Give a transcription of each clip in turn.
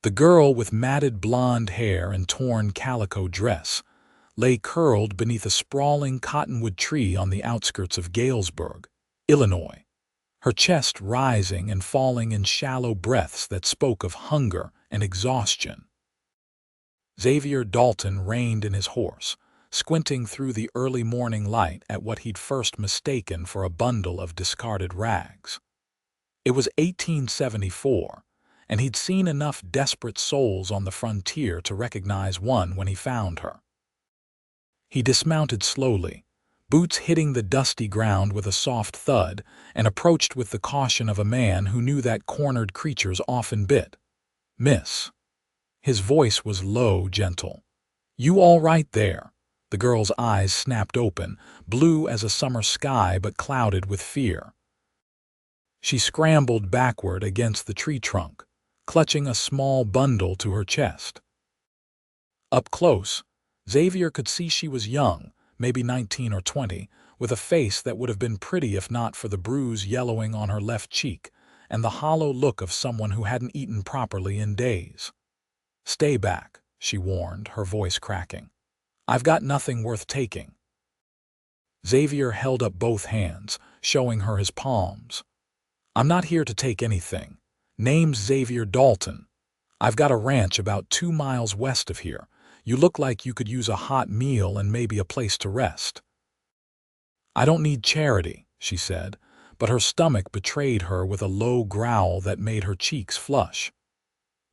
The girl with matted blonde hair and torn calico dress lay curled beneath a sprawling cottonwood tree on the outskirts of Galesburg, Illinois, her chest rising and falling in shallow breaths that spoke of hunger and exhaustion. Xavier Dalton reined in his horse, squinting through the early morning light at what he'd first mistaken for a bundle of discarded rags. It was 1874, and he'd seen enough desperate souls on the frontier to recognize one when he found her. He dismounted slowly, boots hitting the dusty ground with a soft thud, and approached with the caution of a man who knew that cornered creatures often bit. "Miss." His voice was low, gentle. "You all right there?" The girl's eyes snapped open, blue as a summer sky but clouded with fear. She scrambled backward against the tree trunk, clutching a small bundle to her chest. Up close, Xavier could see she was young, maybe 19 or 20, with a face that would have been pretty if not for the bruise yellowing on her left cheek and the hollow look of someone who hadn't eaten properly in days. "Stay back," she warned, her voice cracking. "I've got nothing worth taking." Xavier held up both hands, showing her his palms. "I'm not here to take anything. Name's Xavier Dalton. I've got a ranch about 2 miles west of here. You look like you could use a hot meal and maybe a place to rest." "I don't need charity," she said, but her stomach betrayed her with a low growl that made her cheeks flush.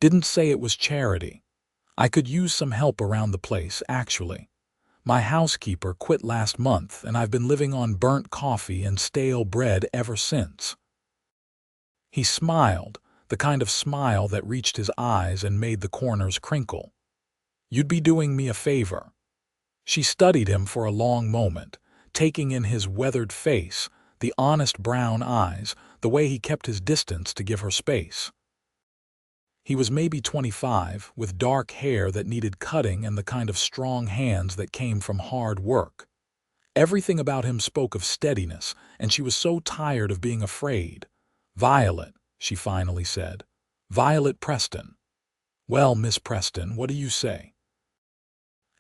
"Didn't say it was charity. I could use some help around the place, actually. My housekeeper quit last month, and I've been living on burnt coffee and stale bread ever since." He smiled, the kind of smile that reached his eyes and made the corners crinkle. "You'd be doing me a favor." She studied him for a long moment, taking in his weathered face, the honest brown eyes, the way he kept his distance to give her space. He was maybe 25, with dark hair that needed cutting and the kind of strong hands that came from hard work. Everything about him spoke of steadiness, and she was so tired of being afraid. "Violet," she finally said. "Violet Preston." "Well, Miss Preston, what do you say?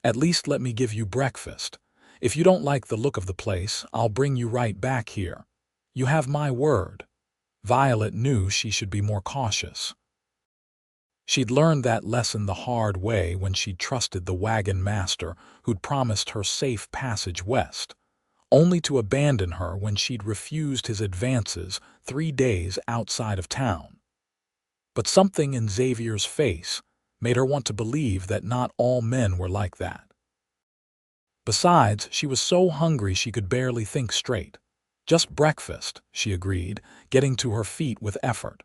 At least let me give you breakfast. If you don't like the look of the place, I'll bring you right back here. You have my word." Violet knew she should be more cautious. She'd learned that lesson the hard way when she'd trusted the wagon master who'd promised her safe passage west, only to abandon her when she'd refused his advances 3 days outside of town. But something in Xavier's face made her want to believe that not all men were like that. Besides, she was so hungry she could barely think straight. "Just breakfast," she agreed, getting to her feet with effort.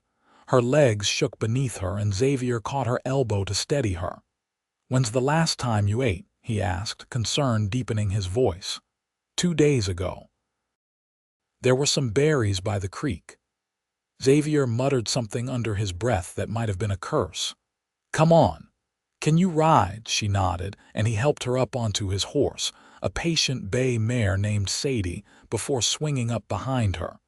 Her legs shook beneath her and Xavier caught her elbow to steady her. "When's the last time you ate?" he asked, concern deepening his voice. 2 days ago. There were some berries by the creek." Xavier muttered something under his breath that might have been a curse. "Come on. Can you ride?" She nodded, and he helped her up onto his horse, a patient bay mare named Sadie, before swinging up behind her.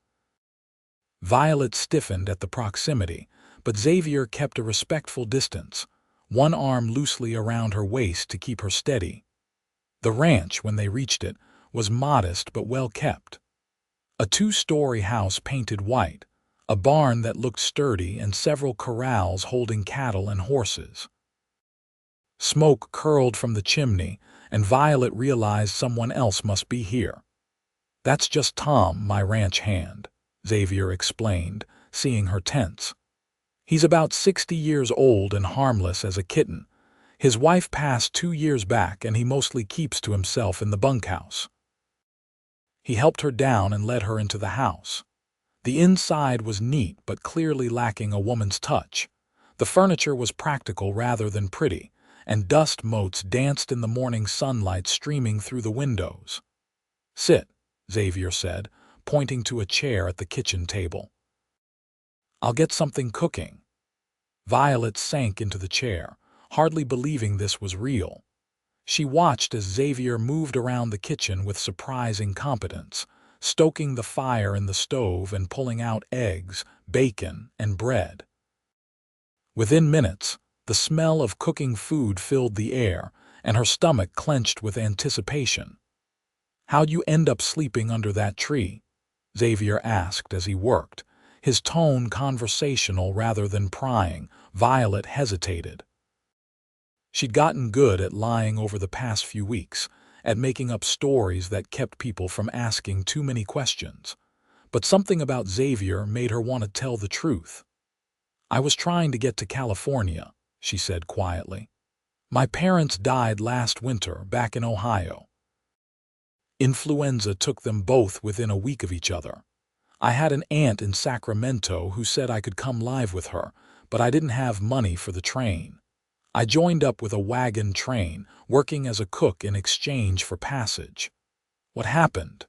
Violet stiffened at the proximity, but Xavier kept a respectful distance, one arm loosely around her waist to keep her steady. The ranch, when they reached it, was modest but well kept. A 2-story house painted white, a barn that looked sturdy, and several corrals holding cattle and horses. Smoke curled from the chimney, and Violet realized someone else must be here. "That's just Tom, my ranch hand," Xavier explained, seeing her tense. "He's about 60 years old and harmless as a kitten. His wife passed 2 years back, and he mostly keeps to himself in the bunkhouse." He helped her down and led her into the house. The inside was neat but clearly lacking a woman's touch. The furniture was practical rather than pretty, and dust motes danced in the morning sunlight streaming through the windows. "Sit," Xavier said, pointing to a chair at the kitchen table. "I'll get something cooking." Violet sank into the chair, hardly believing this was real. She watched as Xavier moved around the kitchen with surprising competence, stoking the fire in the stove and pulling out eggs, bacon, and bread. Within minutes, The smell of cooking food filled the air, and her stomach clenched with anticipation. "How'd you end up sleeping under that tree?" Xavier asked as he worked, his tone conversational rather than prying. Violet hesitated. She'd gotten good at lying over the past few weeks, at making up stories that kept people from asking too many questions. But something about Xavier made her want to tell the truth. "I was trying to get to California," she said quietly. "My parents died last winter back in Ohio. Influenza took them both within a week of each other. I had an aunt in Sacramento who said I could come live with her, but I didn't have money for the train. I joined up with a wagon train, working as a cook in exchange for passage. What happened?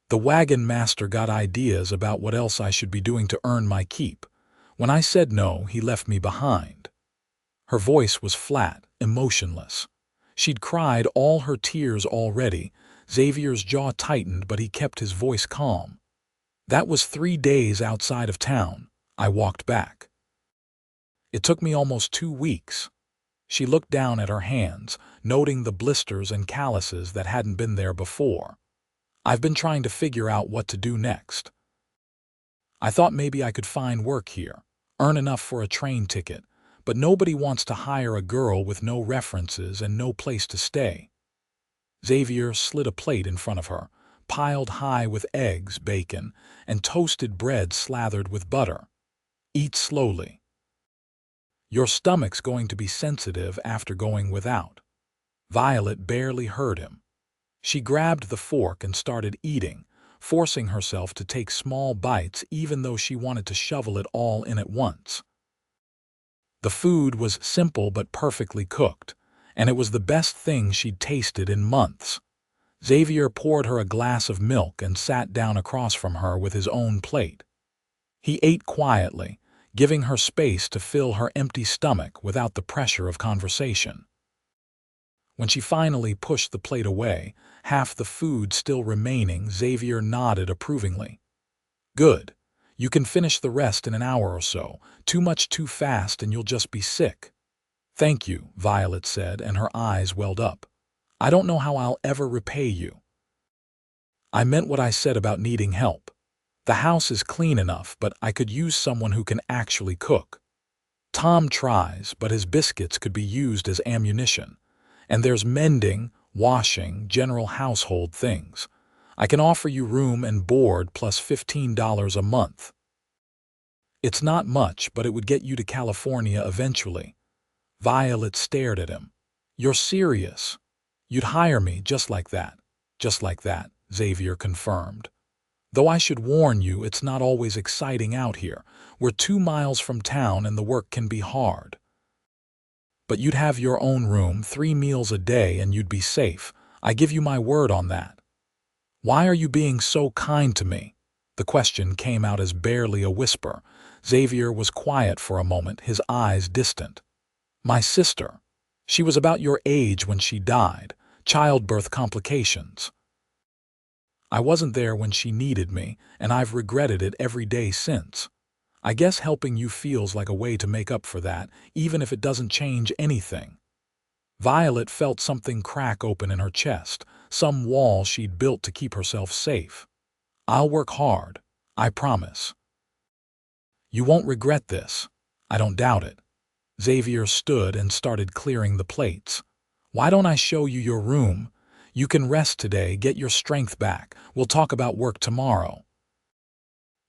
The wagon master got ideas about what else I should be doing to earn my keep. When I said no, he left me behind." Her voice was flat, emotionless. She'd cried all her tears already. Xavier's jaw tightened, but he kept his voice calm. "That was 3 days outside of town. I walked back. It took me almost 2 weeks." She looked down at her hands, noting the blisters and calluses that hadn't been there before. "I've been trying to figure out what to do next. I thought maybe I could find work here, earn enough for a train ticket, but nobody wants to hire a girl with no references and no place to stay." Xavier slid a plate in front of her, piled high with eggs, bacon, and toasted bread slathered with butter. "Eat slowly. Your stomach's going to be sensitive after going without." Violet barely heard him. She grabbed the fork and started eating, forcing herself to take small bites even though she wanted to shovel it all in at once. The food was simple but perfectly cooked, and it was the best thing she'd tasted in months. Xavier poured her a glass of milk and sat down across from her with his own plate. He ate quietly, giving her space to fill her empty stomach without the pressure of conversation. When she finally pushed the plate away, half the food still remaining, Xavier nodded approvingly. "Good. You can finish the rest in an hour or so. Too much too fast and you'll just be sick." "Thank you," Violet said, and her eyes welled up. "I don't know how I'll ever repay you." "I meant what I said about needing help. The house is clean enough, but I could use someone who can actually cook. Tom tries, but his biscuits could be used as ammunition. And there's mending, washing, general household things. I can offer you room and board plus $15 a month. It's not much, but it would get you to California eventually." Violet stared at him. "You're serious? You'd hire me just like that?" "Just like that," Xavier confirmed. "Though I should warn you, it's not always exciting out here. We're 2 miles from town and the work can be hard. But you'd have your own room, 3 meals a day, and you'd be safe. I give you my word on that." "Why are you being so kind to me?" The question came out as barely a whisper. Xavier was quiet for a moment, his eyes distant. "My sister. She was about your age when she died. Childbirth complications. I wasn't there when she needed me, and I've regretted it every day since. I guess helping you feels like a way to make up for that, even if it doesn't change anything." Violet felt something crack open in her chest, some wall she'd built to keep herself safe. "I'll work hard. I promise." "You won't regret this." "I don't doubt it." Xavier stood and started clearing the plates. "Why don't I show you your room? You can rest today, get your strength back. We'll talk about work tomorrow."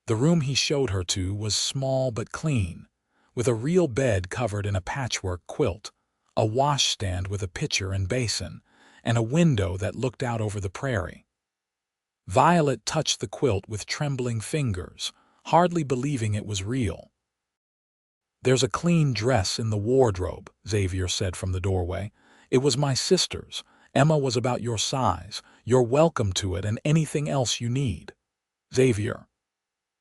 The room he showed her to was small but clean, with a real bed covered in a patchwork quilt, a washstand with a pitcher and basin, and a window that looked out over the prairie. Violet touched the quilt with trembling fingers, hardly believing it was real. "There's a clean dress in the wardrobe," Xavier said from the doorway. "It was my sister's. Emma was about your size. You're welcome to it and anything else you need." "Xavier."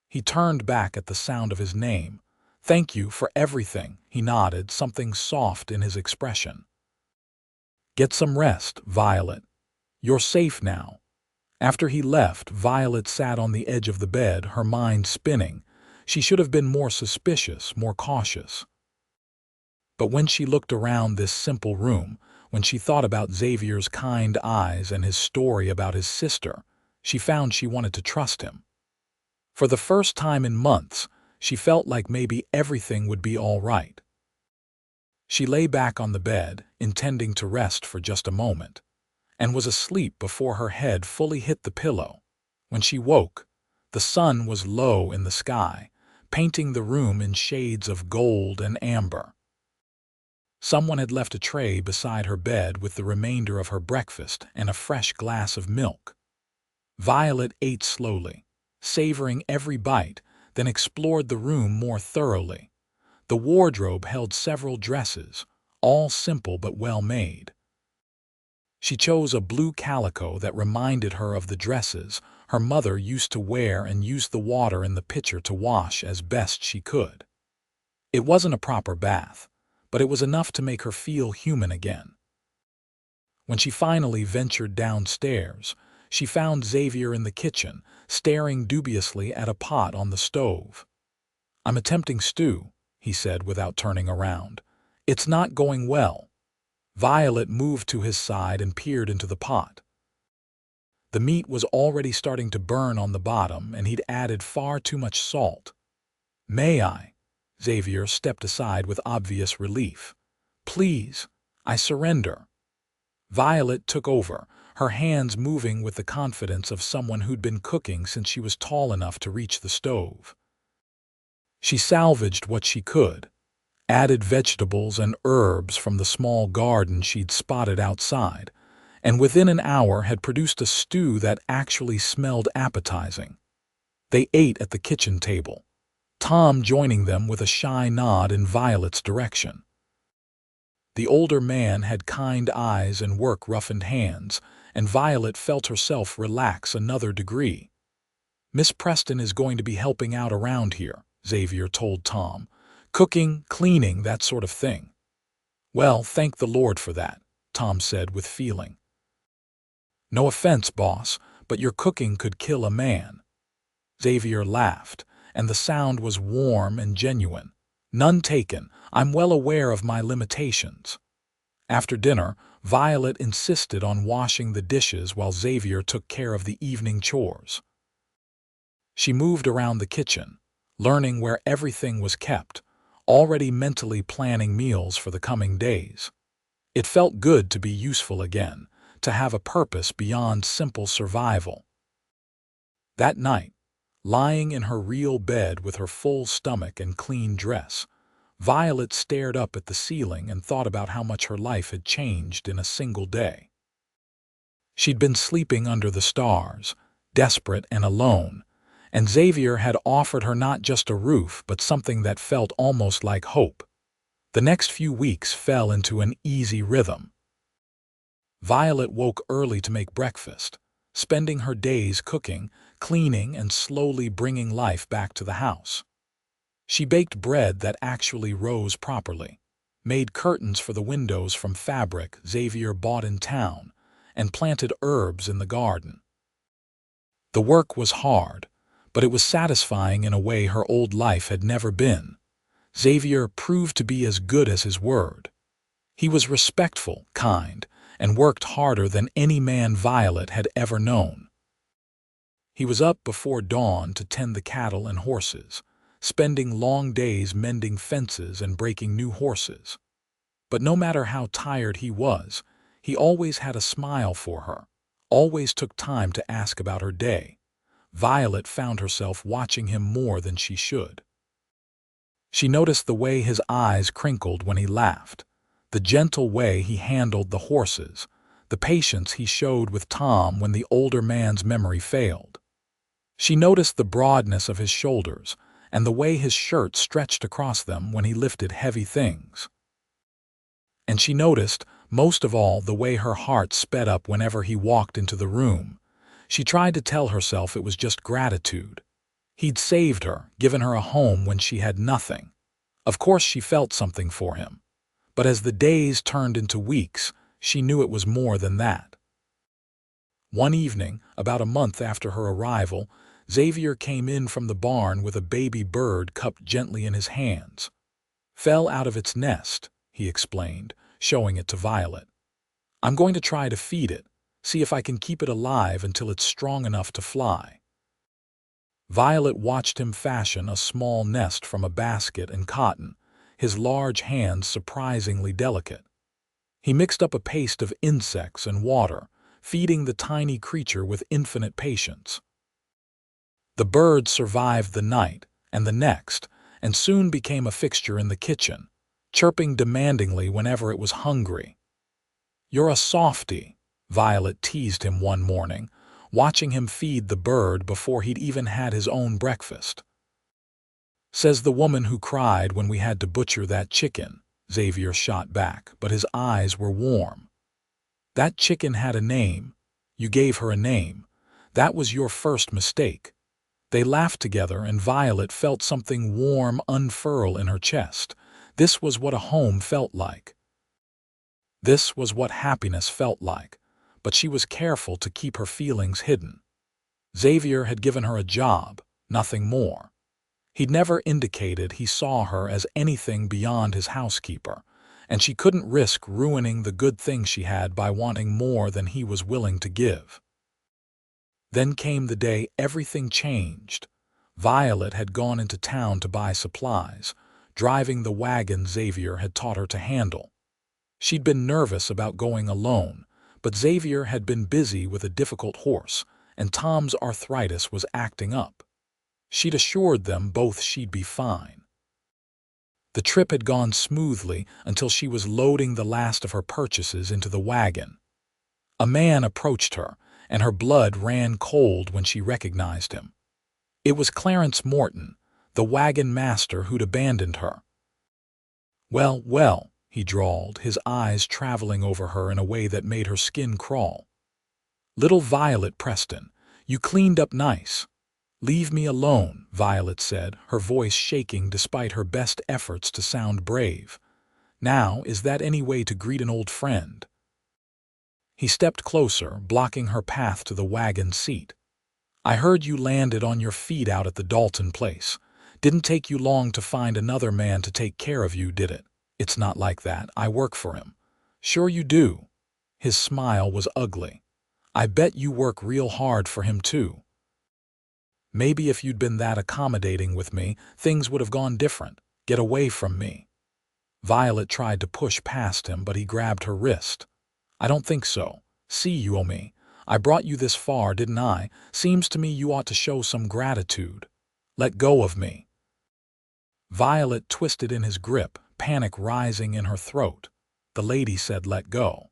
He turned back at the sound of his name. "Thank you for everything," he nodded, something soft in his expression. "Get some rest, Violet. You're safe now." After he left, Violet sat on the edge of the bed, her mind spinning. She should have been more suspicious, more cautious. But when she looked around this simple room, when she thought about Xavier's kind eyes and his story about his sister, she found she wanted to trust him. For the first time in months, she felt like maybe everything would be all right. She lay back on the bed, intending to rest for just a moment, and was asleep before her head fully hit the pillow. When she woke, the sun was low in the sky, painting the room in shades of gold and amber. Someone had left a tray beside her bed with the remainder of her breakfast and a fresh glass of milk. Violet ate slowly, savoring every bite, then explored the room more thoroughly. The wardrobe held several dresses, all simple but well made. She chose a blue calico that reminded her of the dresses her mother used to wear and used the water in the pitcher to wash as best she could. It wasn't a proper bath, but it was enough to make her feel human again. When she finally ventured downstairs, she found Xavier in the kitchen, staring dubiously at a pot on the stove. "I'm attempting stew," he said without turning around. "It's not going well." Violet moved to his side and peered into the pot. The meat was already starting to burn on the bottom, and he'd added far too much salt. "May I?" Xavier stepped aside with obvious relief. "Please, I surrender." Violet took over, her hands moving with the confidence of someone who'd been cooking since she was tall enough to reach the stove. She salvaged what she could, added vegetables and herbs from the small garden she'd spotted outside, and within an hour had produced a stew that actually smelled appetizing. They ate at the kitchen table, Tom joining them with a shy nod in Violet's direction. The older man had kind eyes and work-roughened hands, and Violet felt herself relax another degree. "Miss Preston is going to be helping out around here," Xavier told Tom. "Cooking, cleaning, that sort of thing." "Well, thank the Lord for that," Tom said with feeling. "No offense, boss, but your cooking could kill a man." Xavier laughed, and the sound was warm and genuine. "None taken. I'm well aware of my limitations." After dinner, Violet insisted on washing the dishes while Xavier took care of the evening chores. She moved around the kitchen, learning where everything was kept, already mentally planning meals for the coming days. It felt good to be useful again, to have a purpose beyond simple survival. That night, lying in her real bed with her full stomach and clean dress, Violet stared up at the ceiling and thought about how much her life had changed in a single day. She'd been sleeping under the stars, desperate and alone, and Xavier had offered her not just a roof but something that felt almost like hope. The next few weeks fell into an easy rhythm. Violet woke early to make breakfast, spending her days cooking, cleaning, and slowly bringing life back to the house. She baked bread that actually rose properly, made curtains for the windows from fabric Xavier bought in town, and planted herbs in the garden. The work was hard, but it was satisfying in a way her old life had never been. Xavier proved to be as good as his word. He was respectful, kind, and worked harder than any man Violet had ever known. He was up before dawn to tend the cattle and horses, spending long days mending fences and breaking new horses. But no matter how tired he was, he always had a smile for her, always took time to ask about her day. Violet found herself watching him more than she should. She noticed the way his eyes crinkled when he laughed, the gentle way he handled the horses, the patience he showed with Tom when the older man's memory failed. She noticed the broadness of his shoulders and the way his shirt stretched across them when he lifted heavy things. And she noticed, most of all, the way her heart sped up whenever he walked into the room. She tried to tell herself it was just gratitude. He'd saved her, given her a home when she had nothing. Of course she felt something for him. But as the days turned into weeks, she knew it was more than that. One evening, about a month after her arrival, Xavier came in from the barn with a baby bird cupped gently in his hands. Fell out of its nest, he explained, showing it to Violet. I'm going to try to feed it, see if I can keep it alive until it's strong enough to fly. Violet watched him fashion a small nest from a basket and cotton, his large hands surprisingly delicate. He mixed up a paste of insects and water, feeding the tiny creature with infinite patience. The bird survived the night and the next, and soon became a fixture in the kitchen, chirping demandingly whenever it was hungry. "You're a softy," Violet teased him one morning, watching him feed the bird before he'd even had his own breakfast. "Says the woman who cried when we had to butcher that chicken," Xavier shot back, but his eyes were warm. "That chicken had a name. You gave her a name. That was your first mistake." They laughed together, and Violet felt something warm unfurl in her chest. This was what a home felt like. This was what happiness felt like, but she was careful to keep her feelings hidden. Xavier had given her a job, nothing more. He'd never indicated he saw her as anything beyond his housekeeper, and she couldn't risk ruining the good things she had by wanting more than he was willing to give. Then came the day everything changed. Violet had gone into town to buy supplies, driving the wagon Xavier had taught her to handle. She'd been nervous about going alone, but Xavier had been busy with a difficult horse, and Tom's arthritis was acting up. She'd assured them both she'd be fine. The trip had gone smoothly until she was loading the last of her purchases into the wagon. A man approached her, and her blood ran cold when she recognized him. It was Clarence Morton, the wagon master who'd abandoned her. "Well, well," he drawled, his eyes traveling over her in a way that made her skin crawl. "Little Violet Preston, you cleaned up nice." "Leave me alone," Violet said, her voice shaking despite her best efforts to sound brave. "Now, is that any way to greet an old friend?" He stepped closer, blocking her path to the wagon seat. "I heard you landed on your feet out at the Dalton place. Didn't take you long to find another man to take care of you, did it?" "It's not like that. I work for him." "Sure you do." His smile was ugly. "I bet you work real hard for him too." "Maybe if you'd been that accommodating with me, things would have gone different. Get away from me." Violet tried to push past him, but he grabbed her wrist. "I don't think so. See, you owe me. I brought you this far, didn't I? Seems to me you ought to show some gratitude. Let go of me." Violet twisted in his grip, panic rising in her throat. The lady said, "Let go."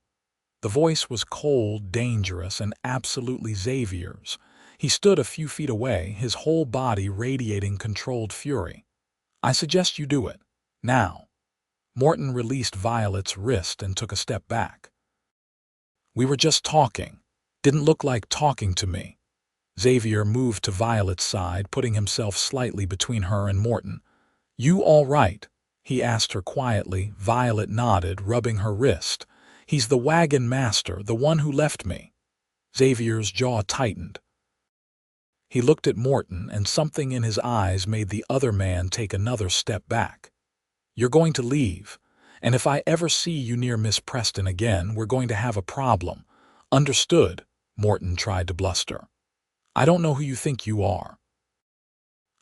The voice was cold, dangerous, and absolutely Xavier's. He stood a few feet away, his whole body radiating controlled fury. "I suggest you do it. Now." Morton released Violet's wrist and took a step back. "We were just talking. Didn't look like talking to me." Xavier moved to Violet's side, putting himself slightly between her and Morton. "You all right?" he asked her quietly. Violet nodded, rubbing her wrist. "He's the wagon master, the one who left me." Xavier's jaw tightened. He looked at Morton, and something in his eyes made the other man take another step back. "You're going to leave, and if I ever see you near Miss Preston again, we're going to have a problem. Understood?" Morton tried to bluster. "I don't know who you think you are."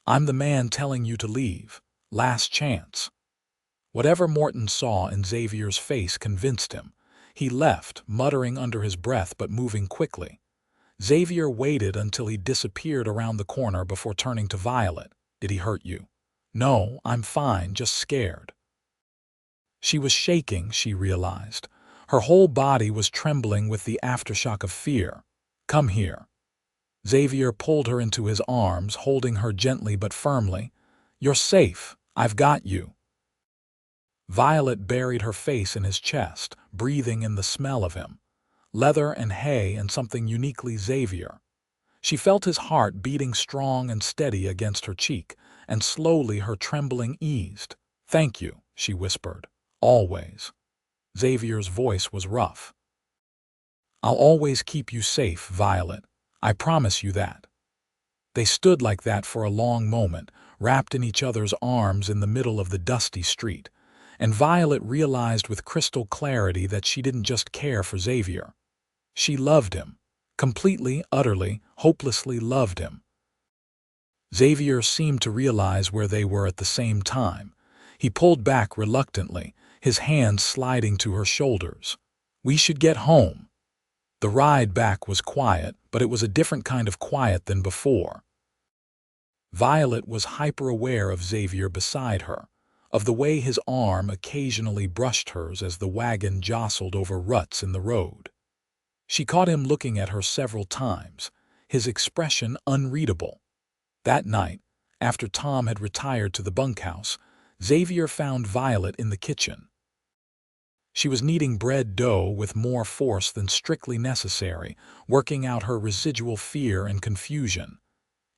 "I'm the man telling you to leave. Last chance." Whatever Morton saw in Xavier's face convinced him. He left, muttering under his breath but moving quickly. Xavier waited until he disappeared around the corner before turning to Violet. "Did he hurt you?" "No, I'm fine, just scared." She was shaking, she realized. Her whole body was trembling with the aftershock of fear. "Come here." Xavier pulled her into his arms, holding her gently but firmly. "You're safe. I've got you." Violet buried her face in his chest, breathing in the smell of him. Leather and hay and something uniquely Xavier. She felt his heart beating strong and steady against her cheek, and slowly her trembling eased. "Thank you," she whispered. "Always." Xavier's voice was rough. "I'll always keep you safe, Violet. I promise you that." They stood like that for a long moment, wrapped in each other's arms in the middle of the dusty street, and Violet realized with crystal clarity that she didn't just care for Xavier. She loved him. Completely, utterly, hopelessly loved him. Xavier seemed to realize where they were at the same time. He pulled back reluctantly, his hands sliding to her shoulders. "We should get home." The ride back was quiet, but it was a different kind of quiet than before. Violet was hyper-aware of Xavier beside her, of the way his arm occasionally brushed hers as the wagon jostled over ruts in the road. She caught him looking at her several times, his expression unreadable. That night, after Tom had retired to the bunkhouse, Xavier found Violet in the kitchen. She was kneading bread dough with more force than strictly necessary, working out her residual fear and confusion.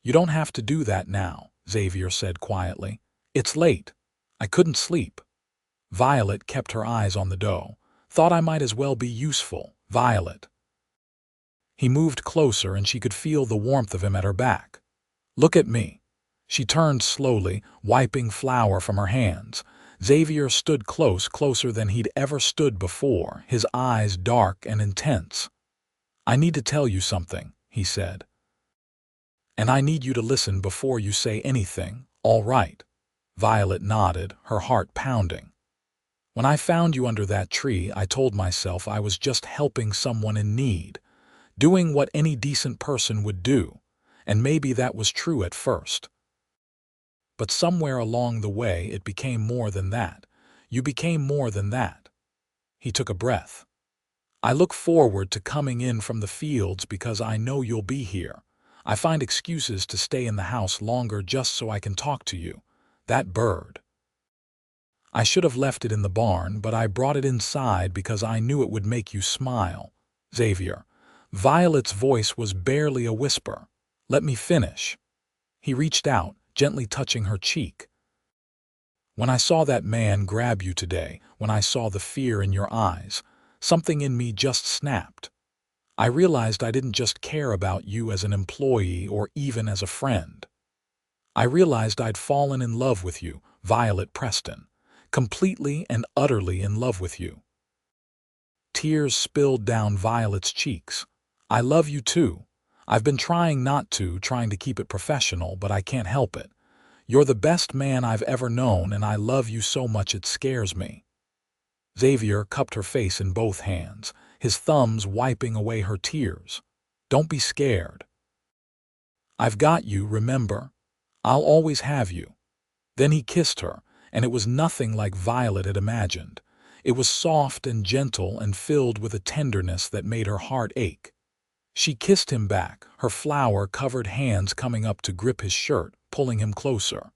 "You don't have to do that now," Xavier said quietly. "It's late. I couldn't sleep." Violet kept her eyes on the dough. "Thought I might as well be useful, Violet." He moved closer and she could feel the warmth of him at her back. "Look at me." She turned slowly, wiping flour from her hands. Xavier stood closer than he'd ever stood before, his eyes dark and intense. "I need to tell you something," he said. "And I need you to listen before you say anything, all right?" Violet nodded, her heart pounding. "When I found you under that tree, I told myself I was just helping someone in need, doing what any decent person would do, and maybe that was true at first. But somewhere along the way it became more than that. You became more than that." He took a breath. "I look forward to coming in from the fields because I know you'll be here. I find excuses to stay in the house longer just so I can talk to you. That bird. I should have left it in the barn, but I brought it inside because I knew it would make you smile. Xavier." Violet's voice was barely a whisper. "Let me finish." He reached out, gently touching her cheek. "When I saw that man grab you today, when I saw the fear in your eyes, something in me just snapped. I realized I didn't just care about you as an employee or even as a friend. I realized I'd fallen in love with you, Violet Preston, completely and utterly in love with you." Tears spilled down Violet's cheeks. "I love you too. I've been trying not to, trying to keep it professional, but I can't help it. You're the best man I've ever known, and I love you so much it scares me." Xavier cupped her face in both hands, his thumbs wiping away her tears. "Don't be scared. I've got you, remember? I'll always have you." Then he kissed her, and it was nothing like Violet had imagined. It was soft and gentle and filled with a tenderness that made her heart ache. She kissed him back, her flour-covered hands coming up to grip his shirt, pulling him closer.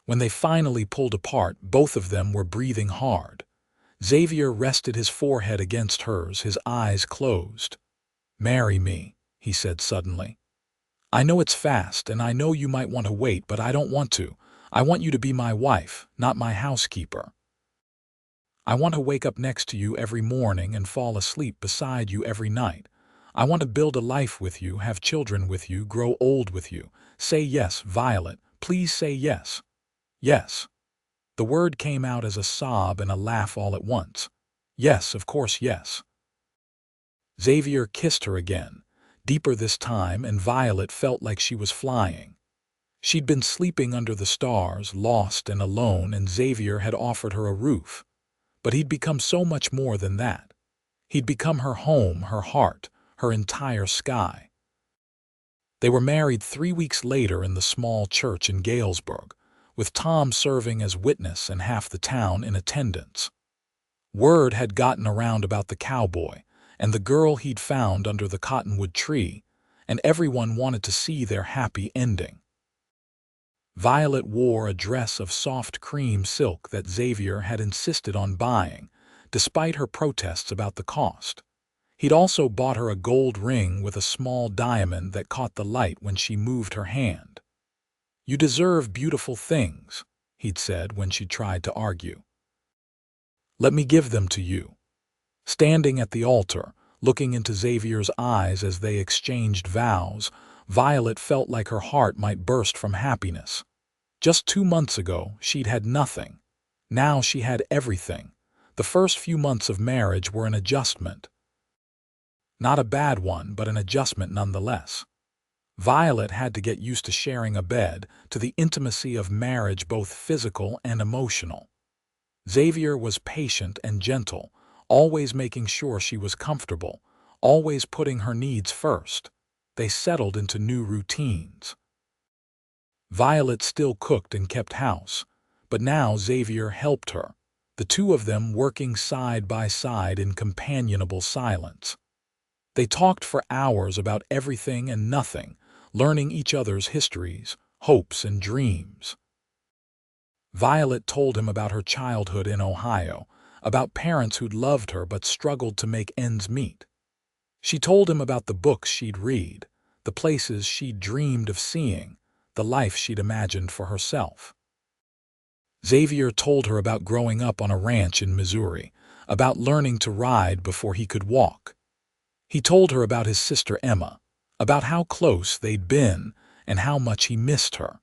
When they finally pulled apart, both of them were breathing hard. Xavier rested his forehead against hers, his eyes closed. "Marry me," he said suddenly. "I know it's fast, and I know you might want to wait, but I don't want to. I want you to be my wife, not my housekeeper. I want to wake up next to you every morning and fall asleep beside you every night. I want to build a life with you, have children with you, grow old with you. Say yes, Violet. Please say yes." "Yes." The word came out as a sob and a laugh all at once. "Yes, of course, yes." Xavier kissed her again, deeper this time, and Violet felt like she was flying. She'd been sleeping under the stars, lost and alone, and Xavier had offered her a roof. But he'd become so much more than that. He'd become her home, her heart, her entire sky. They were married 3 weeks later in the small church in Galesburg, with Tom serving as witness and half the town in attendance. Word had gotten around about the cowboy and the girl he'd found under the cottonwood tree, and everyone wanted to see their happy ending. Violet wore a dress of soft cream silk that Xavier had insisted on buying, despite her protests about the cost. He'd also bought her a gold ring with a small diamond that caught the light when she moved her hand. "You deserve beautiful things," he'd said when she tried to argue. "Let me give them to you." Standing at the altar, looking into Xavier's eyes as they exchanged vows, Violet felt like her heart might burst from happiness. Just 2 months ago, she'd had nothing. Now she had everything. The first few months of marriage were an adjustment. Not a bad one, but an adjustment nonetheless. Violet had to get used to sharing a bed, to the intimacy of marriage, both physical and emotional. Xavier was patient and gentle, always making sure she was comfortable, always putting her needs first. They settled into new routines. Violet still cooked and kept house, but now Xavier helped her, the two of them working side by side in companionable silence. They talked for hours about everything and nothing, learning each other's histories, hopes, and dreams. Violet told him about her childhood in Ohio, about parents who'd loved her but struggled to make ends meet. She told him about the books she'd read, the places she'd dreamed of seeing, the life she'd imagined for herself. Xavier told her about growing up on a ranch in Missouri, about learning to ride before he could walk. He told her about his sister Emma, about how close they'd been and how much he missed her.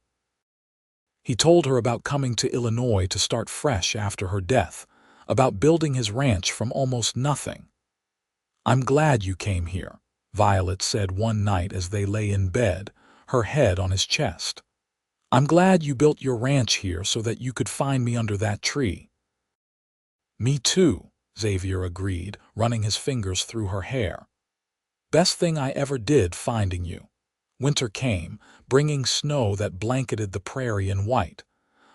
He told her about coming to Illinois to start fresh after her death, about building his ranch from almost nothing. "I'm glad you came here," Violet said one night as they lay in bed, her head on his chest. "I'm glad you built your ranch here so that you could find me under that tree." "Me too," Xavier agreed, running his fingers through her hair. "Best thing I ever did finding you." Winter came, bringing snow that blanketed the prairie in white.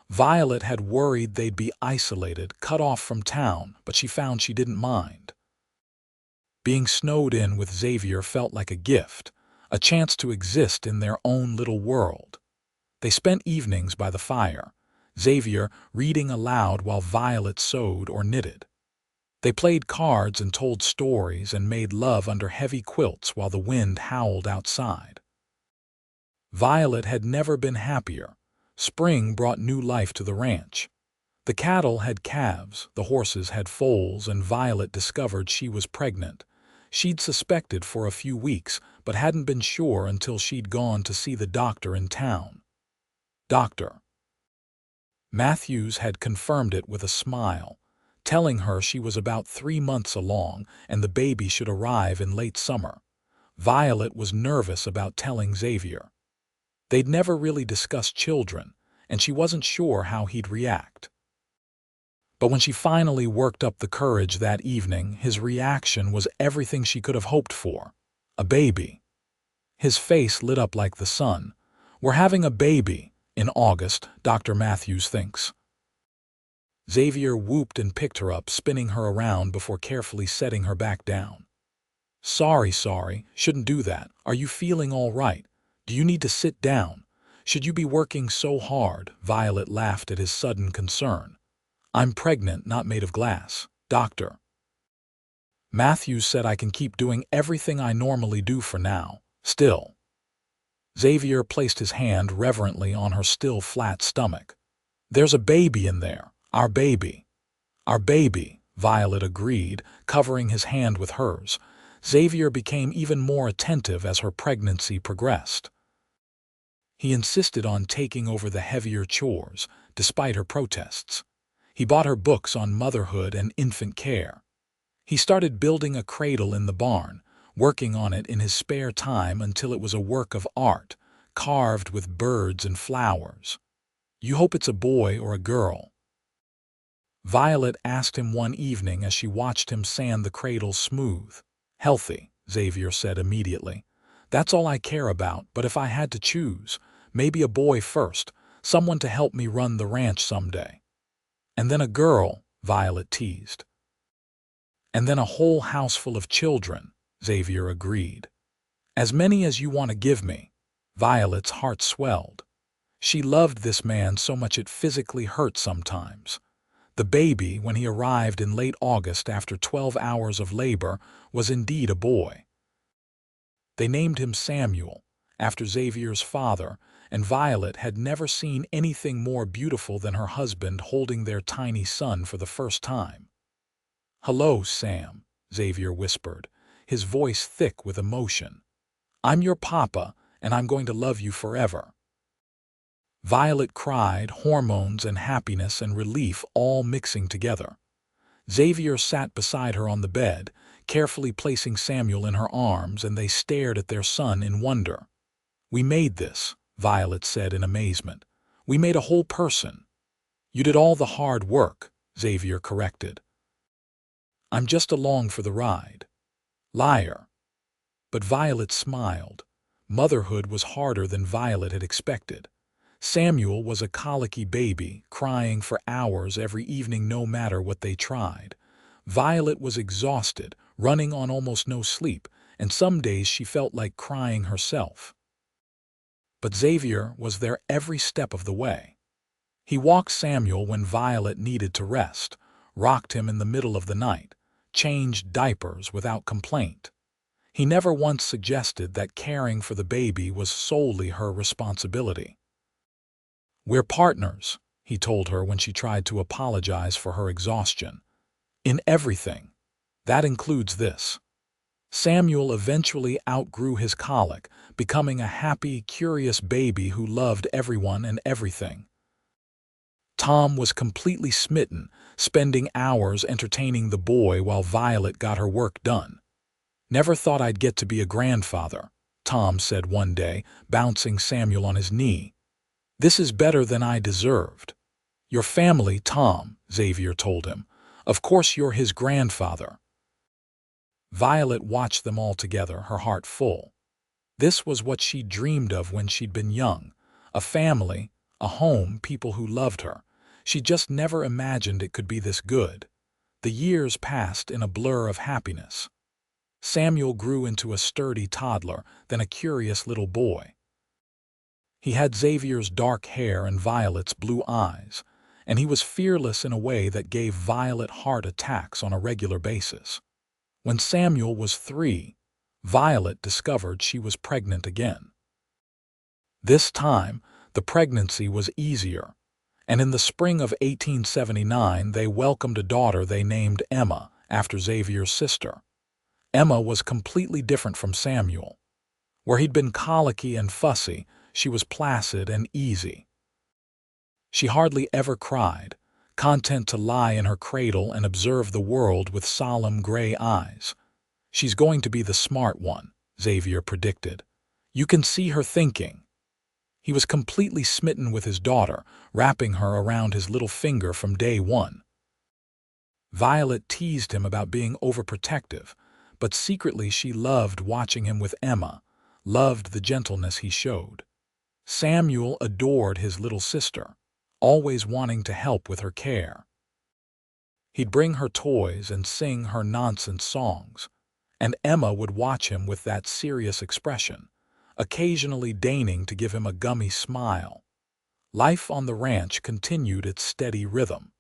Violet had worried they'd be isolated, cut off from town, but she found she didn't mind. Being snowed in with Xavier felt like a gift, a chance to exist in their own little world. They spent evenings by the fire, Xavier reading aloud while Violet sewed or knitted. They played cards and told stories and made love under heavy quilts while the wind howled outside. Violet had never been happier. Spring brought new life to the ranch. The cattle had calves, the horses had foals, and Violet discovered she was pregnant. She'd suspected for a few weeks, but hadn't been sure until she'd gone to see the doctor in town. Dr. Matthews had confirmed it with a smile, telling her she was about 3 months along and the baby should arrive in late summer. Violet was nervous about telling Xavier. They'd never really discussed children, and she wasn't sure how he'd react. But when she finally worked up the courage that evening, his reaction was everything she could have hoped for. A baby. His face lit up like the sun. "We're having a baby in August, Dr. Matthews thinks." Xavier whooped and picked her up, spinning her around before carefully setting her back down. Sorry, shouldn't do that. Are you feeling all right? Do you need to sit down? Should you be working so hard?" Violet laughed at his sudden concern. "I'm pregnant, not made of glass, doctor." Matthews said I can keep doing everything I normally do for now, still. Xavier placed his hand reverently on her still flat stomach. "There's a baby in there, our baby." "Our baby," Violet agreed, covering his hand with hers. Xavier became even more attentive as her pregnancy progressed. He insisted on taking over the heavier chores, despite her protests. He bought her books on motherhood and infant care. He started building a cradle in the barn, working on it in his spare time until it was a work of art, carved with birds and flowers. "You hope it's a boy or a girl?" Violet asked him one evening as she watched him sand the cradle smooth. "Healthy," Xavier said immediately. "That's all I care about, but if I had to choose, maybe a boy first, someone to help me run the ranch someday." "And then a girl," Violet teased. "And then a whole house full of children," Xavier agreed. "As many as you want to give me." Violet's heart swelled. She loved this man so much it physically hurt sometimes. The baby, when he arrived in late August after 12 hours of labor, was indeed a boy. They named him Samuel, after Xavier's father, and Violet had never seen anything more beautiful than her husband holding their tiny son for the first time. "Hello, Sam," Xavier whispered, his voice thick with emotion. "I'm your papa, and I'm going to love you forever." Violet cried, hormones and happiness and relief all mixing together. Xavier sat beside her on the bed, carefully placing Samuel in her arms, and they stared at their son in wonder. "We made this," Violet said in amazement. "We made a whole person." "You did all the hard work," Xavier corrected. "I'm just along for the ride." "Liar." But Violet smiled. Motherhood was harder than Violet had expected. Samuel was a colicky baby, crying for hours every evening no matter what they tried. Violet was exhausted, running on almost no sleep, and some days she felt like crying herself. But Xavier was there every step of the way. He walked Samuel when Violet needed to rest, rocked him in the middle of the night, changed diapers without complaint. He never once suggested that caring for the baby was solely her responsibility. "We're partners," he told her when she tried to apologize for her exhaustion. "In everything. That includes this." Samuel eventually outgrew his colic, becoming a happy, curious baby who loved everyone and everything. Tom was completely smitten, spending hours entertaining the boy while Violet got her work done. "Never thought I'd get to be a grandfather," Tom said one day, bouncing Samuel on his knee. "This is better than I deserved." "Your family, Tom," Xavier told him. "Of course you're his grandfather." Violet watched them all together, her heart full. This was what she'd dreamed of when she'd been young. A family, a home, people who loved her. She just never imagined it could be this good. The years passed in a blur of happiness. Samuel grew into a sturdy toddler, then a curious little boy. He had Xavier's dark hair and Violet's blue eyes, and he was fearless in a way that gave Violet heart attacks on a regular basis. When Samuel was 3, Violet discovered she was pregnant again. This time, the pregnancy was easier, and in the spring of 1879 they welcomed a daughter they named Emma, after Xavier's sister. Emma was completely different from Samuel. Where he'd been colicky and fussy, she was placid and easy. She hardly ever cried, content to lie in her cradle and observe the world with solemn gray eyes. "She's going to be the smart one," Xavier predicted. "You can see her thinking." He was completely smitten with his daughter, wrapping her around his little finger from day one. Violet teased him about being overprotective, but secretly she loved watching him with Emma, loved the gentleness he showed. Samuel adored his little sister, always wanting to help with her care. He'd bring her toys and sing her nonsense songs, and Emma would watch him with that serious expression, occasionally deigning to give him a gummy smile. Life on the ranch continued its steady rhythm.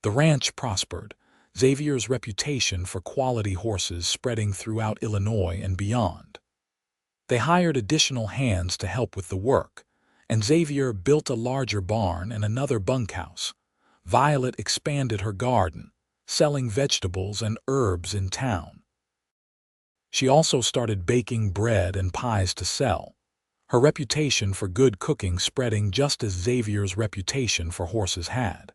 The ranch prospered, Xavier's reputation for quality horses spreading throughout Illinois and beyond. They hired additional hands to help with the work, and Xavier built a larger barn and another bunkhouse. Violet expanded her garden, selling vegetables and herbs in town. She also started baking bread and pies to sell, her reputation for good cooking spreading just as Xavier's reputation for horses had.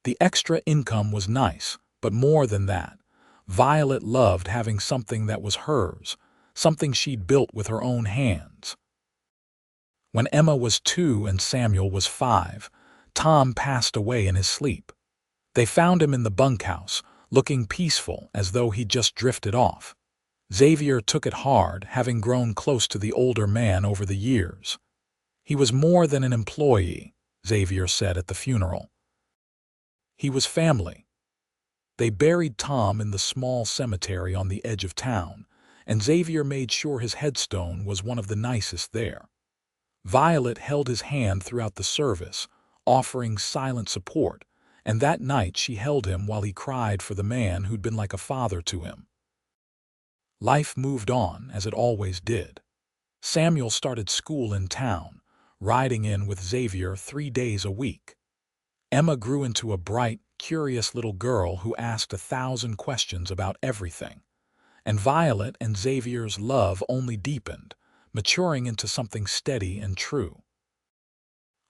The extra income was nice, but more than that, Violet loved having something that was hers, something she'd built with her own hands. When Emma was 2 and Samuel was 5, Tom passed away in his sleep. They found him in the bunkhouse, looking peaceful as though he'd just drifted off. Xavier took it hard, having grown close to the older man over the years. "He was more than an employee," Xavier said at the funeral. "He was family." They buried Tom in the small cemetery on the edge of town, and Xavier made sure his headstone was one of the nicest there. Violet held his hand throughout the service, offering silent support, and that night she held him while he cried for the man who'd been like a father to him. Life moved on, as it always did. Samuel started school in town, riding in with Xavier 3 days a week. Emma grew into a bright, curious little girl who asked 1,000 questions about everything. And Violet and Xavier's love only deepened, maturing into something steady and true.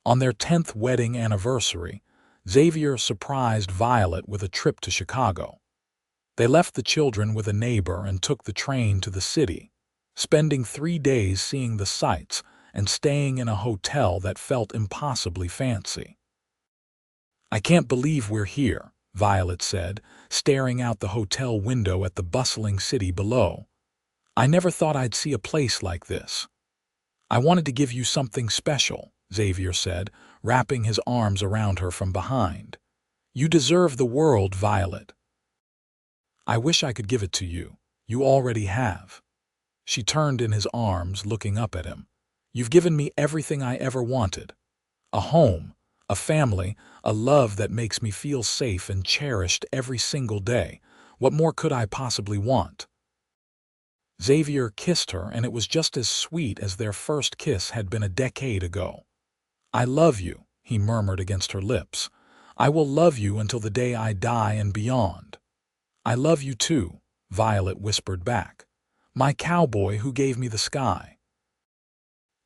On their 10th wedding anniversary, Xavier surprised Violet with a trip to Chicago. They left the children with a neighbor and took the train to the city, spending 3 days seeing the sights and staying in a hotel that felt impossibly fancy. "I can't believe we're here," Violet said, staring out the hotel window at the bustling city below. "I never thought I'd see a place like this." "I wanted to give you something special," Xavier said, wrapping his arms around her from behind. "You deserve the world, Violet." "I wish I could give it to you. You already have." She turned in his arms, looking up at him. "You've given me everything I ever wanted. A home, a family, a love that makes me feel safe and cherished every single day. What more could I possibly want?" Xavier kissed her, and it was just as sweet as their first kiss had been a decade ago. "I love you," he murmured against her lips. "I will love you until the day I die and beyond." "I love you too," Violet whispered back. "My cowboy who gave me the sky."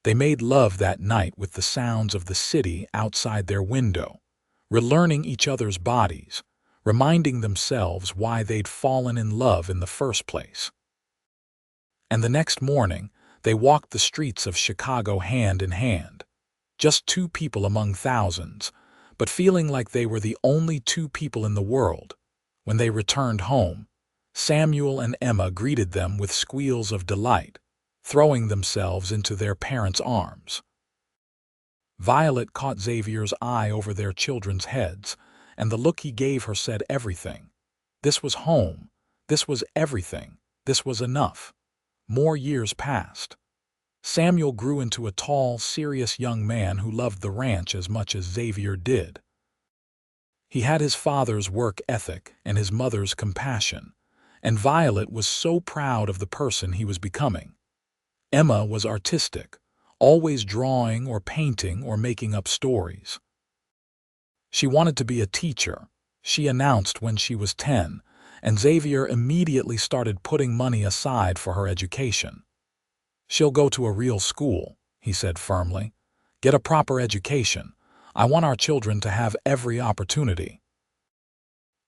They made love that night with the sounds of the city outside their window, relearning each other's bodies, reminding themselves why they'd fallen in love in the first place. And the next morning, they walked the streets of Chicago hand in hand, just two people among thousands, but feeling like they were the only two people in the world. When they returned home, Samuel and Emma greeted them with squeals of delight, throwing themselves into their parents' arms. Violet caught Xavier's eye over their children's heads, and the look he gave her said everything. This was home. This was everything. This was enough. More years passed. Samuel grew into a tall, serious young man who loved the ranch as much as Xavier did. He had his father's work ethic and his mother's compassion, and Violet was so proud of the person he was becoming. Emma was artistic, always drawing or painting or making up stories. She wanted to be a teacher, she announced when she was 10, and Xavier immediately started putting money aside for her education. "She'll go to a real school," he said firmly. "Get a proper education. I want our children to have every opportunity."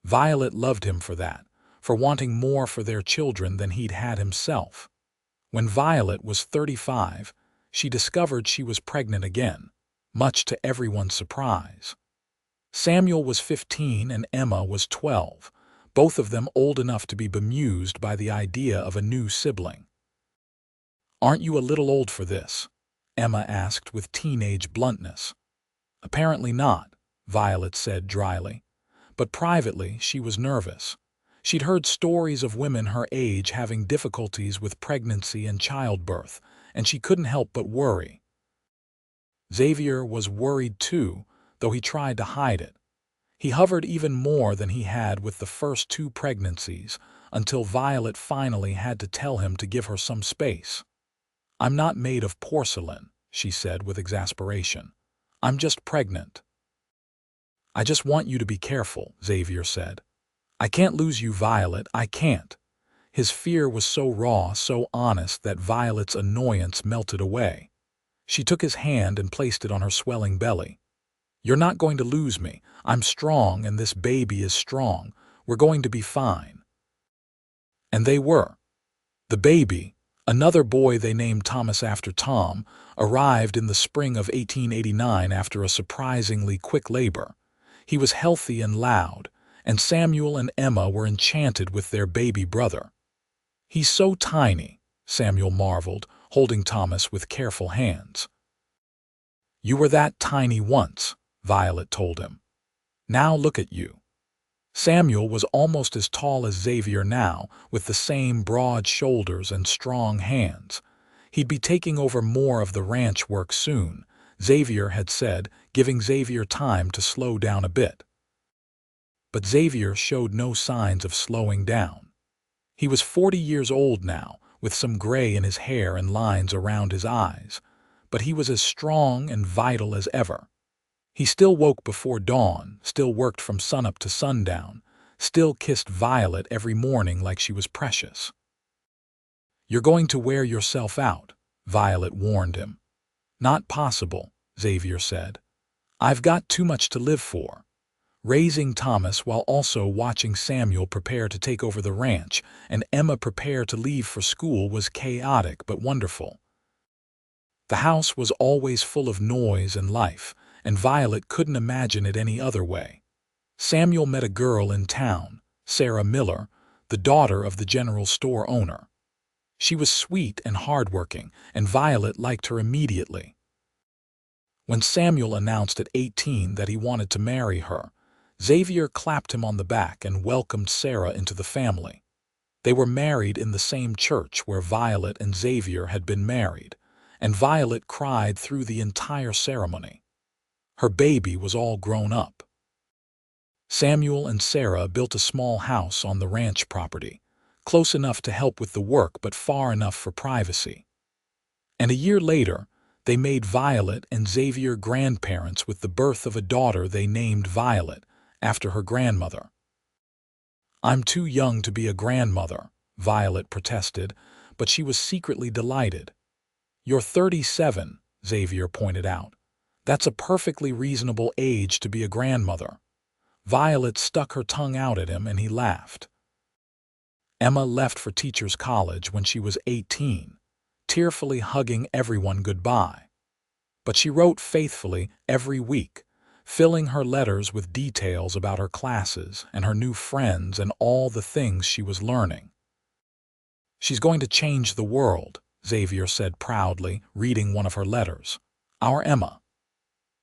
Violet loved him for that, for wanting more for their children than he'd had himself. When Violet was 35, she discovered she was pregnant again, much to everyone's surprise. Samuel was 15 and Emma was 12, both of them old enough to be bemused by the idea of a new sibling. "Aren't you a little old for this?" Emma asked with teenage bluntness. "Apparently not," Violet said dryly. But privately, she was nervous. She'd heard stories of women her age having difficulties with pregnancy and childbirth, and she couldn't help but worry. Xavier was worried too, though he tried to hide it. He hovered even more than he had with the first two pregnancies, until Violet finally had to tell him to give her some space. "I'm not made of porcelain," she said with exasperation. "I'm just pregnant." "I just want you to be careful," Xavier said. "I can't lose you, Violet, I can't." His fear was so raw, so honest that Violet's annoyance melted away. She took his hand and placed it on her swelling belly. "You're not going to lose me. I'm strong and this baby is strong. We're going to be fine." And they were. The baby, another boy they named Thomas after Tom, arrived in the spring of 1889 after a surprisingly quick labor. He was healthy and loud, and Samuel and Emma were enchanted with their baby brother. "He's so tiny," Samuel marveled, holding Thomas with careful hands. "You were that tiny once," Violet told him. "Now look at you." Samuel was almost as tall as Xavier now, with the same broad shoulders and strong hands. He'd be taking over more of the ranch work soon, Xavier had said, giving Xavier time to slow down a bit. But Xavier showed no signs of slowing down. He was 40 years old now, with some gray in his hair and lines around his eyes, but he was as strong and vital as ever. He still woke before dawn, still worked from sunup to sundown, still kissed Violet every morning like she was precious. "You're going to wear yourself out," Violet warned him. "Not possible," Xavier said. I've got too much to live for. Raising Thomas while also watching Samuel prepare to take over the ranch and Emma prepare to leave for school was chaotic but wonderful. The house was always full of noise and life, and Violet couldn't imagine it any other way. Samuel met a girl in town, Sarah Miller, the daughter of the general store owner. She was sweet and hardworking, and Violet liked her immediately. When Samuel announced at 18 that he wanted to marry her, Xavier clapped him on the back and welcomed Sarah into the family. They were married in the same church where Violet and Xavier had been married, and Violet cried through the entire ceremony. Her baby was all grown up. Samuel and Sarah built a small house on the ranch property, close enough to help with the work but far enough for privacy. And a year later, they made Violet and Xavier grandparents with the birth of a daughter they named Violet, after her grandmother. "I'm too young to be a grandmother," Violet protested, but she was secretly delighted. "You're 37, Xavier pointed out. "That's a perfectly reasonable age to be a grandmother." Violet stuck her tongue out at him and he laughed. Emma left for teacher's college when she was 18, tearfully hugging everyone goodbye. But she wrote faithfully every week, filling her letters with details about her classes and her new friends and all the things she was learning. "She's going to change the world," Xavier said proudly, reading one of her letters. "Our Emma."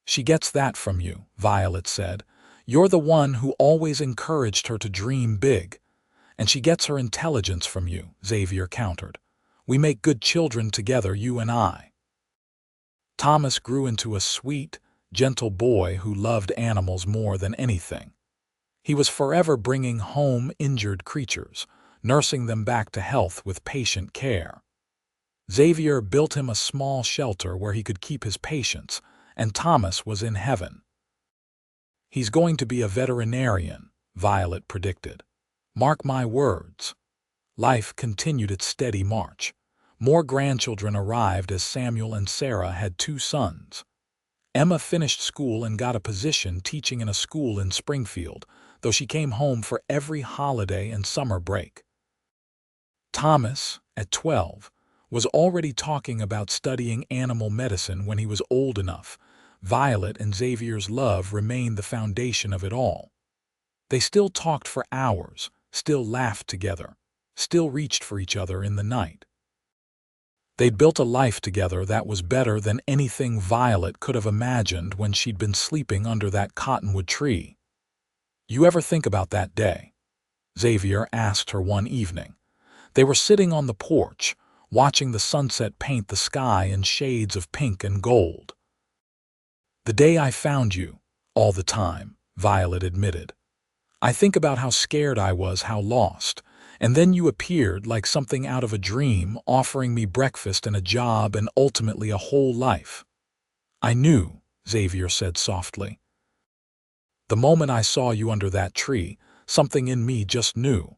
"She gets that from you," Violet said. "You're the one who always encouraged her to dream big. And she gets her intelligence from you," Xavier countered. "We make good children together, you and I." Thomas grew into a sweet, gentle boy who loved animals more than anything. He was forever bringing home injured creatures, nursing them back to health with patient care. Xavier built him a small shelter where he could keep his patients, and Thomas was in heaven. "He's going to be a veterinarian," Violet predicted. "Mark my words." Life continued its steady march. More grandchildren arrived as Samuel and Sarah had 2 sons. Emma finished school and got a position teaching in a school in Springfield, though she came home for every holiday and summer break. Thomas, at 12, was already talking about studying animal medicine when he was old enough. Violet and Xavier's love remained the foundation of it all. They still talked for hours, still laughed together, still reached for each other in the night. They'd built a life together that was better than anything Violet could have imagined when she'd been sleeping under that cottonwood tree. "You ever think about that day?" Xavier asked her one evening. They were sitting on the porch, watching the sunset paint the sky in shades of pink and gold. "The day I found you, all the time," Violet admitted. "I think about how scared I was, how lost. And then you appeared like something out of a dream, offering me breakfast and a job and ultimately a whole life." "I knew," Xavier said softly. "The moment I saw you under that tree, something in me just knew.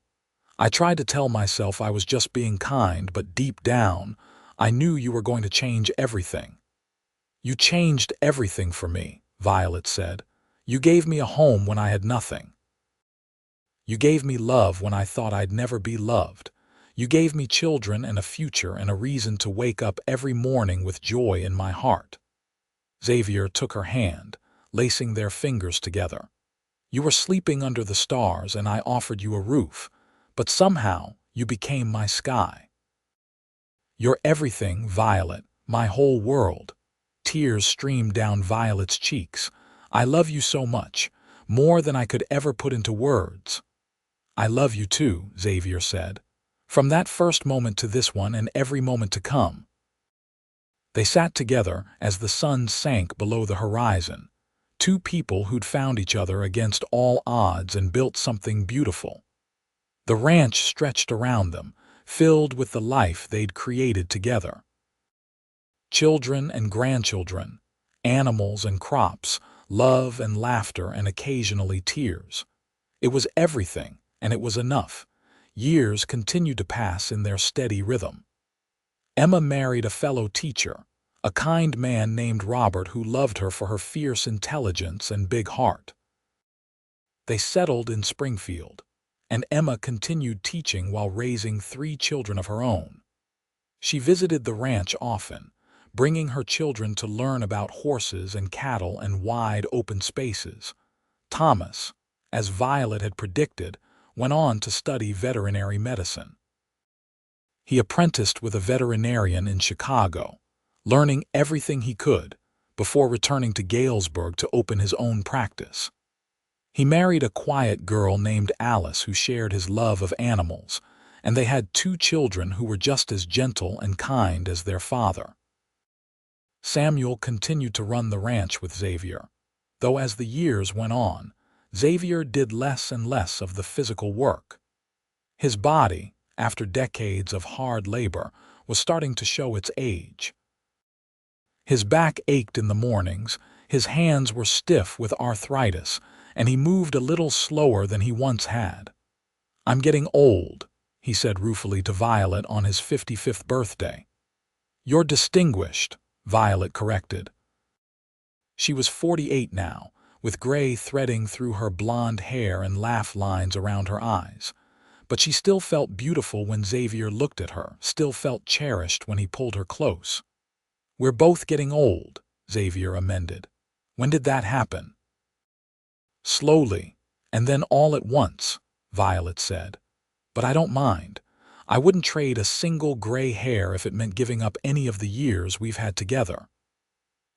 I tried to tell myself I was just being kind, but deep down, I knew you were going to change everything." "You changed everything for me," Violet said. "You gave me a home when I had nothing. You gave me love when I thought I'd never be loved. You gave me children and a future and a reason to wake up every morning with joy in my heart." Xavier took her hand, lacing their fingers together. "You were sleeping under the stars and I offered you a roof, but somehow you became my sky. You're everything, Violet, my whole world." Tears streamed down Violet's cheeks. "I love you so much, more than I could ever put into words." "I love you too," Xavier said. "From that first moment to this one and every moment to come." They sat together as the sun sank below the horizon, 2 people who'd found each other against all odds and built something beautiful. The ranch stretched around them, filled with the life they'd created together. Children and grandchildren, animals and crops, love and laughter and occasionally tears. It was everything, and it was enough. Years continued to pass in their steady rhythm. Emma married a fellow teacher, a kind man named Robert who loved her for her fierce intelligence and big heart. They settled in Springfield, and Emma continued teaching while raising 3 children of her own. She visited the ranch often, bringing her children to learn about horses and cattle and wide open spaces. Thomas, as Violet had predicted, went on to study veterinary medicine. He apprenticed with a veterinarian in Chicago, learning everything he could before returning to Galesburg to open his own practice. He married a quiet girl named Alice who shared his love of animals, and they had 2 children who were just as gentle and kind as their father. Samuel continued to run the ranch with Xavier, though as the years went on, Xavier did less and less of the physical work. His body, after decades of hard labor, was starting to show its age. His back ached in the mornings, his hands were stiff with arthritis, and he moved a little slower than he once had. "I'm getting old," he said ruefully to Violet on his 55th birthday. "You're distinguished," Violet corrected. She was 48 now, with gray threading through her blonde hair and laugh lines around her eyes. But she still felt beautiful when Xavier looked at her, still felt cherished when he pulled her close. "We're both getting old," Xavier amended. "When did that happen?" "Slowly, and then all at once," Violet said. "But I don't mind. I wouldn't trade a single gray hair if it meant giving up any of the years we've had together."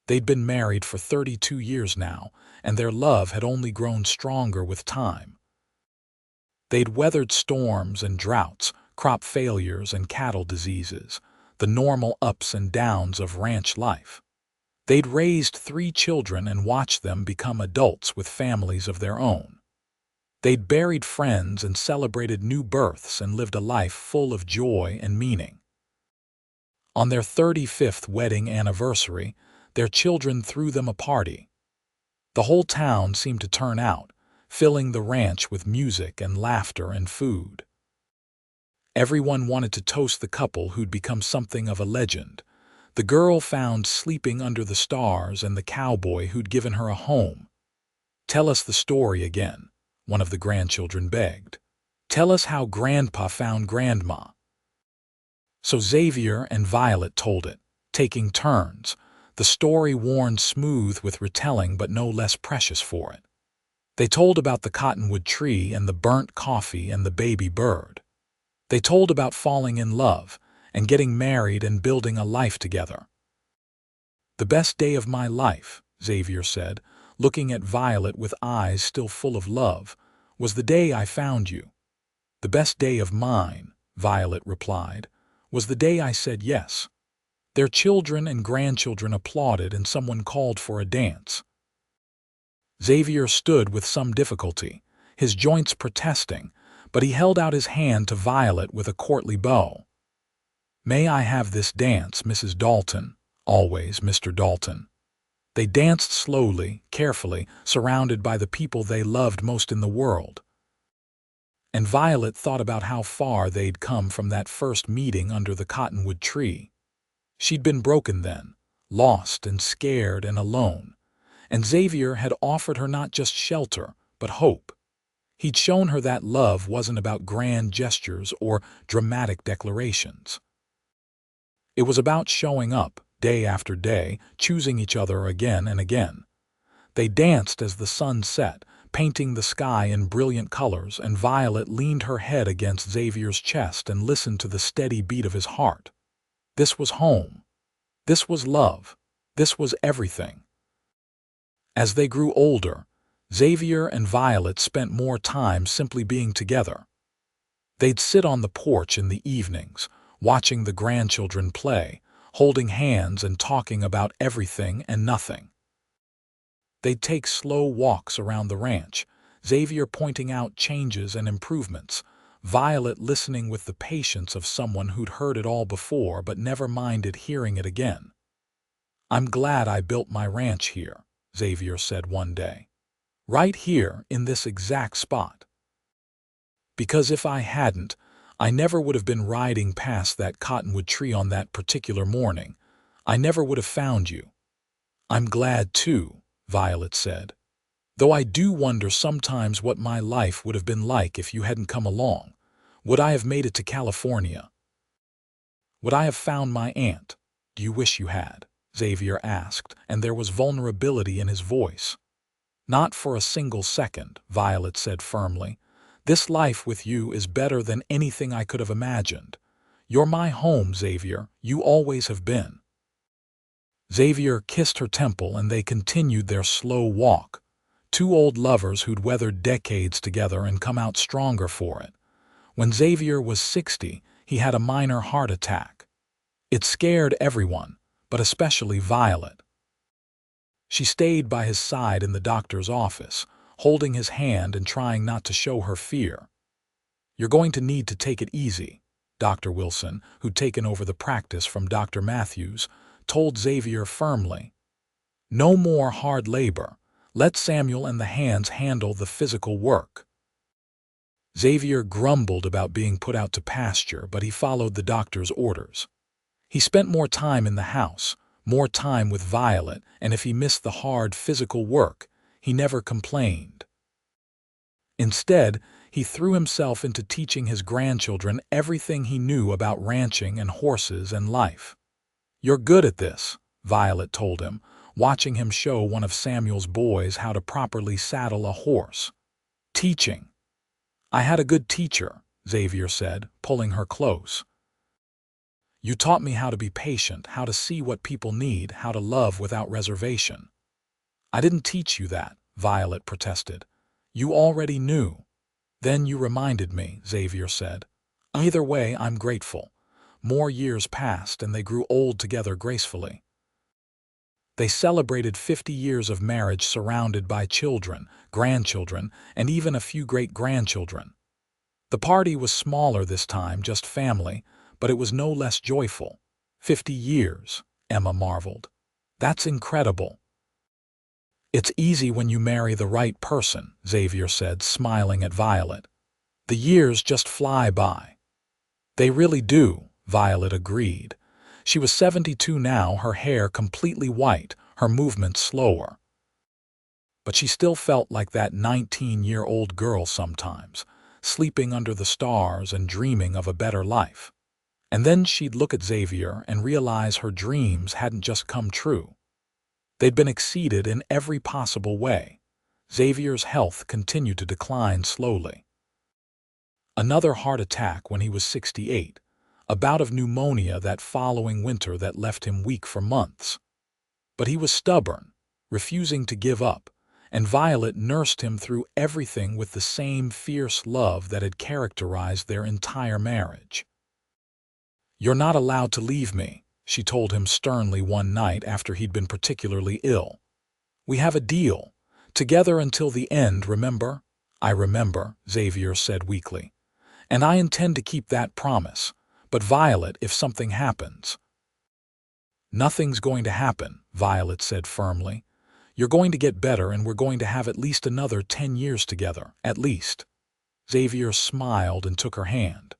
They'd been married for 32 years now, and their love had only grown stronger with time. They'd weathered storms and droughts, crop failures and cattle diseases, the normal ups and downs of ranch life. They'd raised 3 children and watched them become adults with families of their own. They'd buried friends and celebrated new births and lived a life full of joy and meaning. On their 35th wedding anniversary, their children threw them a party. The whole town seemed to turn out, filling the ranch with music and laughter and food. Everyone wanted to toast the couple who'd become something of a legend, the girl found sleeping under the stars and the cowboy who'd given her a home. "Tell us the story again," one of the grandchildren begged. "Tell us how Grandpa found Grandma." So Xavier and Violet told it, taking turns, the story worn smooth with retelling but no less precious for it. They told about the cottonwood tree and the burnt coffee and the baby bird. They told about falling in love and getting married and building a life together. "The best day of my life," Xavier said, looking at Violet with eyes still full of love, "was the day I found you." "The best day of mine," Violet replied, "was the day I said yes." Their children and grandchildren applauded and someone called for a dance. Xavier stood with some difficulty, his joints protesting, but he held out his hand to Violet with a courtly bow. "May I have this dance, Mrs. Dalton?" "Always, Mr. Dalton." They danced slowly, carefully, surrounded by the people they loved most in the world. And Violet thought about how far they'd come from that first meeting under the cottonwood tree. She'd been broken then, lost and scared and alone, and Xavier had offered her not just shelter, but hope. He'd shown her that love wasn't about grand gestures or dramatic declarations. It was about showing up, day after day, choosing each other again and again. They danced as the sun set, painting the sky in brilliant colors, and Violet leaned her head against Xavier's chest and listened to the steady beat of his heart. This was home. This was love. This was everything. As they grew older, Xavier and Violet spent more time simply being together. They'd sit on the porch in the evenings, watching the grandchildren play, holding hands and talking about everything and nothing. They'd take slow walks around the ranch, Xavier pointing out changes and improvements, Violet listening with the patience of someone who'd heard it all before but never minded hearing it again. "I'm glad I built my ranch here," Xavier said one day. "Right here in this exact spot. Because if I hadn't, I never would have been riding past that cottonwood tree on that particular morning. I never would have found you." "I'm glad too," Violet said. "Though I do wonder sometimes what my life would have been like if you hadn't come along. Would I have made it to California? Would I have found my aunt?" "Do you wish you had?" Xavier asked, and there was vulnerability in his voice. "Not for a single second," Violet said firmly. "This life with you is better than anything I could have imagined. You're my home, Xavier. You always have been." Xavier kissed her temple and they continued their slow walk. Two old lovers who'd weathered decades together and come out stronger for it. When Xavier was 60, he had a minor heart attack. It scared everyone, but especially Violet. She stayed by his side in the doctor's office, holding his hand and trying not to show her fear. "You're going to need to take it easy," Dr. Wilson, who'd taken over the practice from Dr. Matthews, told Xavier firmly. "No more hard labor. Let Samuel and the hands handle the physical work." Xavier grumbled about being put out to pasture, but he followed the doctor's orders. He spent more time in the house, more time with Violet, and if he missed the hard physical work, he never complained. Instead, he threw himself into teaching his grandchildren everything he knew about ranching and horses and life. "You're good at this," Violet told him, watching him show one of Samuel's boys how to properly saddle a horse. "Teaching. I had a good teacher," Xavier said, pulling her close. "You taught me how to be patient, how to see what people need, how to love without reservation." "I didn't teach you that," Violet protested. "You already knew." "Then you reminded me," Xavier said. "Either way, I'm grateful." More years passed and they grew old together gracefully. They celebrated 50 years of marriage surrounded by children, grandchildren, and even a few great-grandchildren. The party was smaller this time, just family, but it was no less joyful. 50 years, Emma marveled. "That's incredible." "It's easy when you marry the right person," Xavier said, smiling at Violet. "The years just fly by." "They really do," Violet agreed. She was 72 now, her hair completely white, her movements slower. But she still felt like that 19-year-old girl sometimes, sleeping under the stars and dreaming of a better life. And then she'd look at Xavier and realize her dreams hadn't just come true. They'd been exceeded in every possible way. Xavier's health continued to decline slowly. Another heart attack when he was 68, a bout of pneumonia that following winter that left him weak for months. But he was stubborn, refusing to give up, and Violet nursed him through everything with the same fierce love that had characterized their entire marriage. "You're not allowed to leave me," she told him sternly one night after he'd been particularly ill. "We have a deal. Together until the end, remember?" "I remember," Xavier said weakly. "And I intend to keep that promise. But Violet, if something happens—" "Nothing's going to happen," Violet said firmly. "You're going to get better and we're going to have at least another 10 years together, at least." Xavier smiled and took her hand.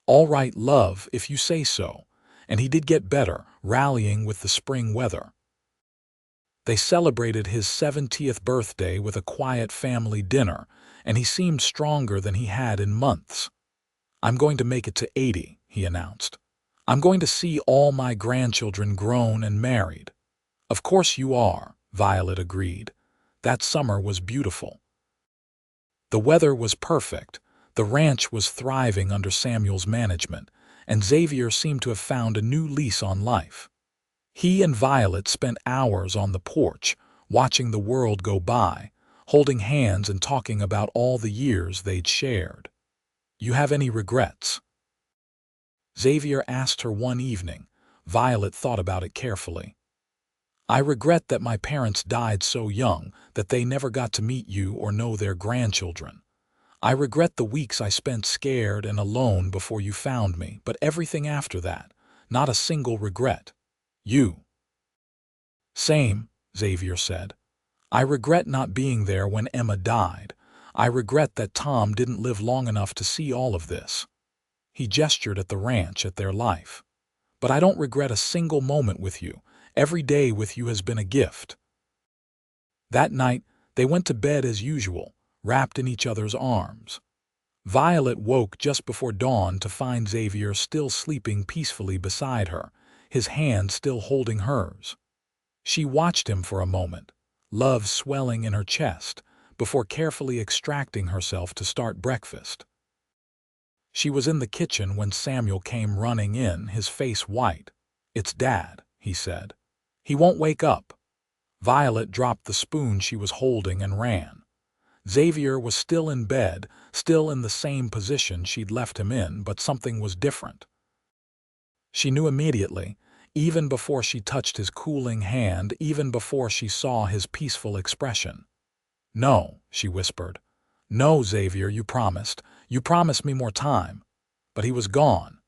"All right, love, if you say so." And he did get better, rallying with the spring weather. They celebrated his 70th birthday with a quiet family dinner, and he seemed stronger than he had in months. "I'm going to make it to 80, he announced. "I'm going to see all my grandchildren grown and married." "Of course you are," Violet agreed. That summer was beautiful. The weather was perfect, the ranch was thriving under Samuel's management, and Xavier seemed to have found a new lease on life. He and Violet spent hours on the porch, watching the world go by, holding hands and talking about all the years they'd shared. "You have any regrets?" Xavier asked her one evening. Violet thought about it carefully. "I regret that my parents died so young that they never got to meet you or know their grandchildren. I regret the weeks I spent scared and alone before you found me, but everything after that, not a single regret. You?" "Same," Xavier said. "I regret not being there when Emma died. I regret that Tom didn't live long enough to see all of this." He gestured at the ranch, at their life. but I don't regret a single moment with you. Every day with you has been a gift." That night, they went to bed as usual, wrapped in each other's arms. Violet woke just before dawn to find Xavier still sleeping peacefully beside her, his hand still holding hers. She watched him for a moment, love swelling in her chest, before carefully extracting herself to start breakfast. She was in the kitchen when Samuel came running in, his face white. "It's Dad," he said. "He won't wake up." Violet dropped the spoon she was holding and ran. Xavier was still in bed, still in the same position she'd left him in, but something was different. She knew immediately, even before she touched his cooling hand, even before she saw his peaceful expression. "No," she whispered. "No, Xavier, you promised. You promised me more time." But he was gone.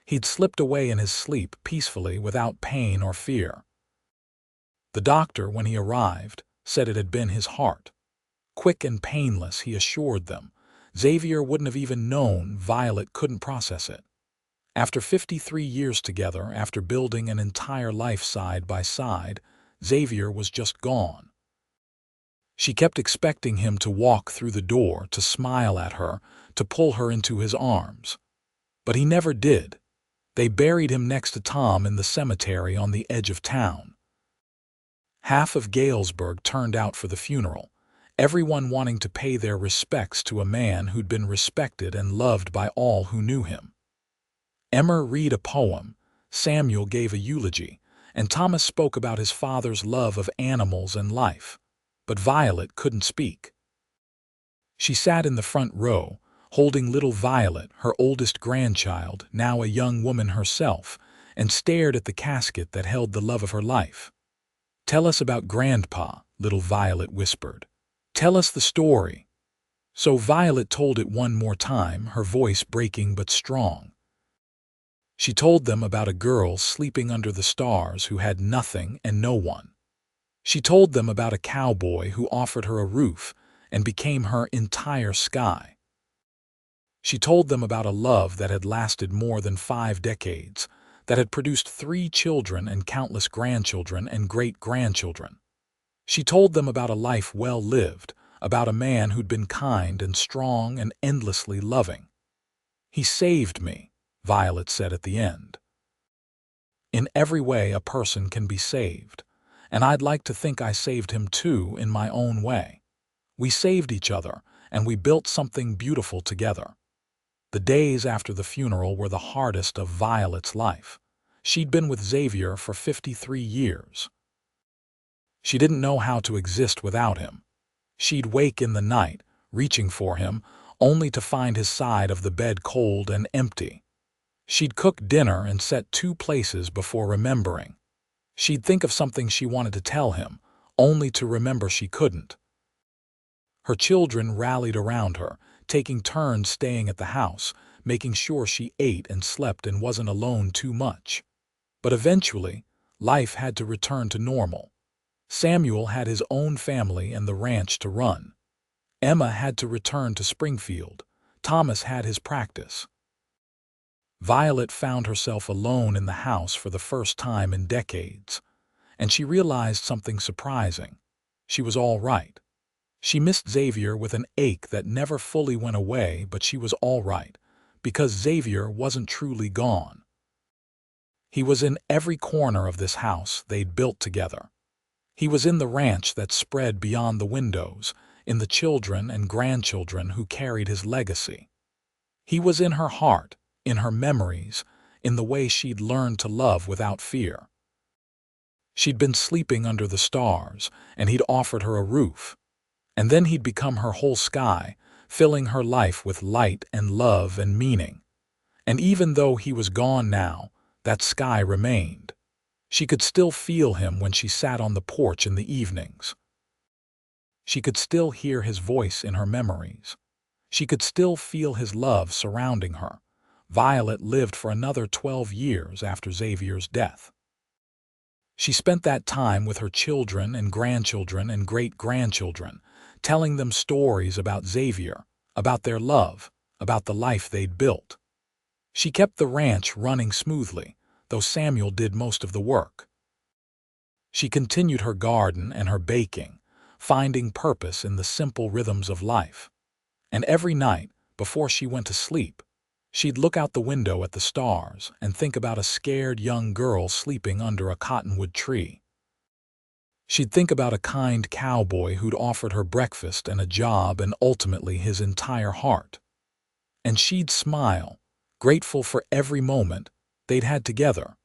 He'd slipped away in his sleep peacefully without pain or fear. The doctor, when he arrived, said it had been his heart. Quick and painless, he assured them. Xavier wouldn't have even known. Violet couldn't process it. After 53 years together, after building an entire life side by side, Xavier was just gone. She kept expecting him to walk through the door, to smile at her, to pull her into his arms. But he never did. They buried him next to Tom in the cemetery on the edge of town. Half of Galesburg turned out for the funeral, everyone wanting to pay their respects to a man who'd been respected and loved by all who knew him. Emmer read a poem, Samuel gave a eulogy, and Thomas spoke about his father's love of animals and life. But Violet couldn't speak. She sat in the front row, holding little Violet, her oldest grandchild, now a young woman herself, and stared at the casket that held the love of her life. "Tell us about Grandpa," little Violet whispered. "Tell us the story." So Violet told it one more time, her voice breaking but strong. She told them about a girl sleeping under the stars who had nothing and no one. She told them about a cowboy who offered her a roof and became her entire sky. She told them about a love that had lasted more than 5 decades, that had produced 3 children and countless grandchildren and great-grandchildren. She told them about a life well lived, about a man who'd been kind and strong and endlessly loving. "He saved me," Violet said at the end. "In every way a person can be saved. And I'd like to think I saved him too in my own way. We saved each other, and we built something beautiful together." The days after the funeral were the hardest of Violet's life. She'd been with Xavier for 53 years. She didn't know how to exist without him. She'd wake in the night, reaching for him, only to find his side of the bed cold and empty. She'd cook dinner and set 2 places before remembering. She'd think of something she wanted to tell him, only to remember she couldn't. Her children rallied around her, taking turns staying at the house, making sure she ate and slept and wasn't alone too much. But eventually, life had to return to normal. Samuel had his own family and the ranch to run. Emma had to return to Springfield. Thomas had his practice. Violet found herself alone in the house for the first time in decades, and she realized something surprising. She was all right. She missed Xavier with an ache that never fully went away, but she was all right, because Xavier wasn't truly gone. He was in every corner of this house they'd built together. He was in the ranch that spread beyond the windows, in the children and grandchildren who carried his legacy. He was in her heart, in her memories, in the way she'd learned to love without fear. She'd been sleeping under the stars, and he'd offered her a roof. And then he'd become her whole sky, filling her life with light and love and meaning. And even though he was gone now, that sky remained. She could still feel him when she sat on the porch in the evenings. She could still hear his voice in her memories. She could still feel his love surrounding her. Violet lived for another 12 years after Xavier's death. She spent that time with her children and grandchildren and great-grandchildren, telling them stories about Xavier, about their love, about the life they'd built. She kept the ranch running smoothly, though Samuel did most of the work. She continued her garden and her baking, finding purpose in the simple rhythms of life. And every night, before she went to sleep, she'd look out the window at the stars and think about a scared young girl sleeping under a cottonwood tree. She'd think about a kind cowboy who'd offered her breakfast and a job and ultimately his entire heart. And she'd smile, grateful for every moment they'd had together.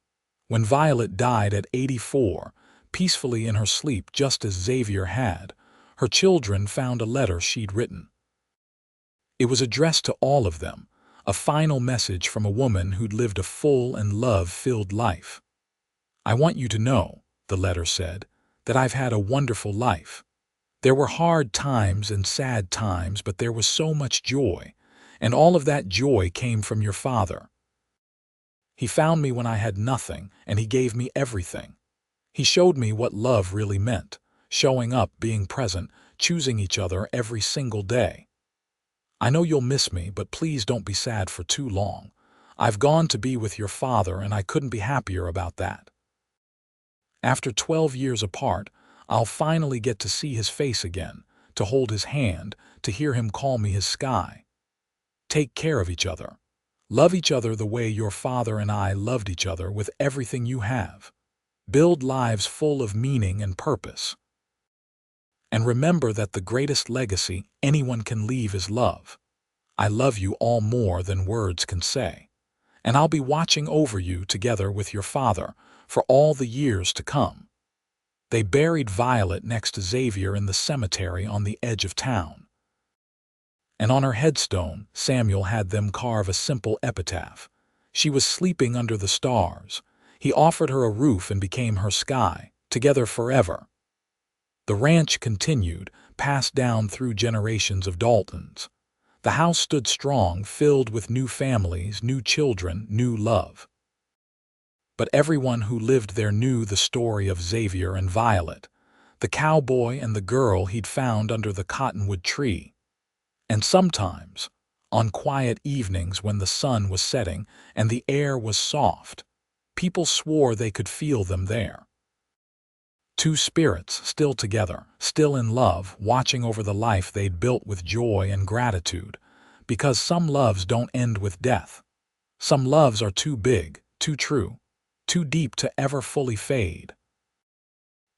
When Violet died at 84, peacefully in her sleep just as Xavier had, her children found a letter she'd written. It was addressed to all of them, a final message from a woman who'd lived a full and love-filled life. "I want you to know," the letter said, "that I've had a wonderful life. There were hard times and sad times, but there was so much joy, and all of that joy came from your father. He found me when I had nothing, and he gave me everything. He showed me what love really meant, showing up, being present, choosing each other every single day. I know you'll miss me, but please don't be sad for too long. I've gone to be with your father, and I couldn't be happier about that. After 12 years apart, I'll finally get to see his face again, to hold his hand, to hear him call me his sky. Take care of each other. Love each other the way your father and I loved each other with everything you have. Build lives full of meaning and purpose. And remember that the greatest legacy anyone can leave is love. I love you all more than words can say. And I'll be watching over you together with your father for all the years to come." They buried Violet next to Xavier in the cemetery on the edge of town. And on her headstone, Samuel had them carve a simple epitaph. "She was sleeping under the stars. He offered her a roof and became her sky, together forever." The ranch continued, passed down through generations of Daltons. The house stood strong, filled with new families, new children, new love. But everyone who lived there knew the story of Xavier and Violet, the cowboy and the girl he'd found under the cottonwood tree. And sometimes, on quiet evenings when the sun was setting and the air was soft, people swore they could feel them there. Two spirits still together, still in love, watching over the life they'd built with joy and gratitude, because some loves don't end with death. Some loves are too big, too true, too deep to ever fully fade.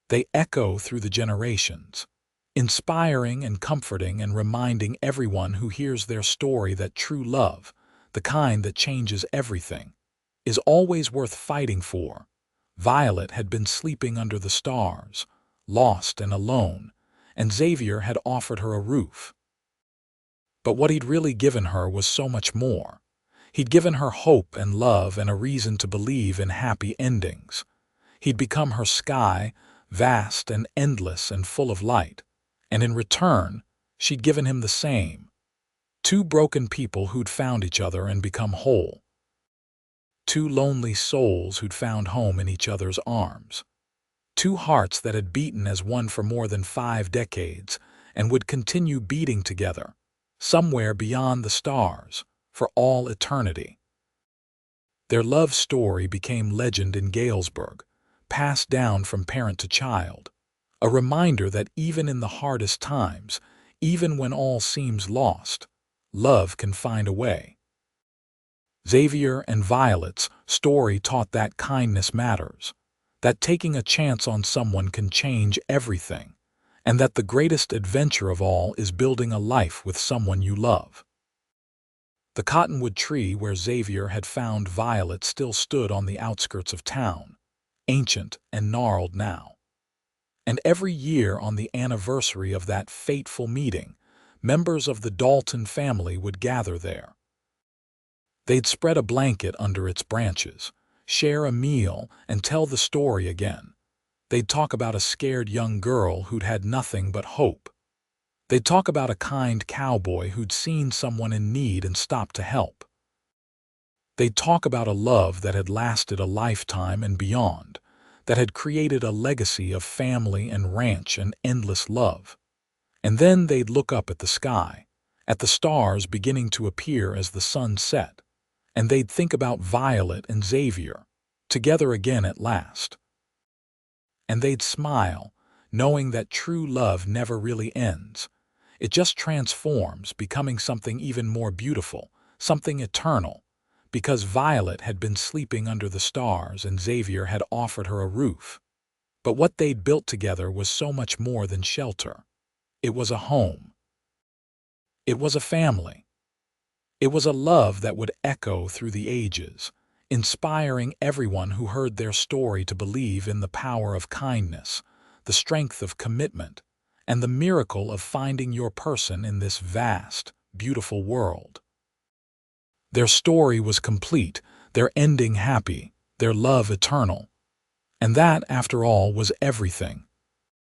They echo through the generations, inspiring and comforting and reminding everyone who hears their story that true love, the kind that changes everything, is always worth fighting for. Violet had been sleeping under the stars, lost and alone, and Xavier had offered her a roof. But what he'd really given her was so much more. He'd given her hope and love and a reason to believe in happy endings. He'd become her sky, vast and endless and full of light. And in return, she'd given him the same. Two broken people who'd found each other and become whole. Two lonely souls who'd found home in each other's arms. Two hearts that had beaten as one for more than 5 decades and would continue beating together, somewhere beyond the stars, for all eternity. Their love story became legend in Galesburg, passed down from parent to child, a reminder that even in the hardest times, even when all seems lost, love can find a way. Xavier and Violet's story taught that kindness matters, that taking a chance on someone can change everything, and that the greatest adventure of all is building a life with someone you love. The cottonwood tree where Xavier had found Violet still stood on the outskirts of town, ancient and gnarled now. And every year on the anniversary of that fateful meeting, members of the Dalton family would gather there. They'd spread a blanket under its branches, share a meal, and tell the story again. They'd talk about a scared young girl who'd had nothing but hope. They'd talk about a kind cowboy who'd seen someone in need and stopped to help. They'd talk about a love that had lasted a lifetime and beyond, that had created a legacy of family and ranch and endless love. And then they'd look up at the sky, at the stars beginning to appear as the sun set, and they'd think about Violet and Xavier, together again at last. And they'd smile, knowing that true love never really ends. It just transforms, becoming something even more beautiful, something eternal, because Violet had been sleeping under the stars and Xavier had offered her a roof. But what they'd built together was so much more than shelter. It was a home. It was a family. It was a love that would echo through the ages, inspiring everyone who heard their story to believe in the power of kindness, the strength of commitment, and the miracle of finding your person in this vast, beautiful world. Their story was complete, their ending happy, their love eternal. And that, after all, was everything.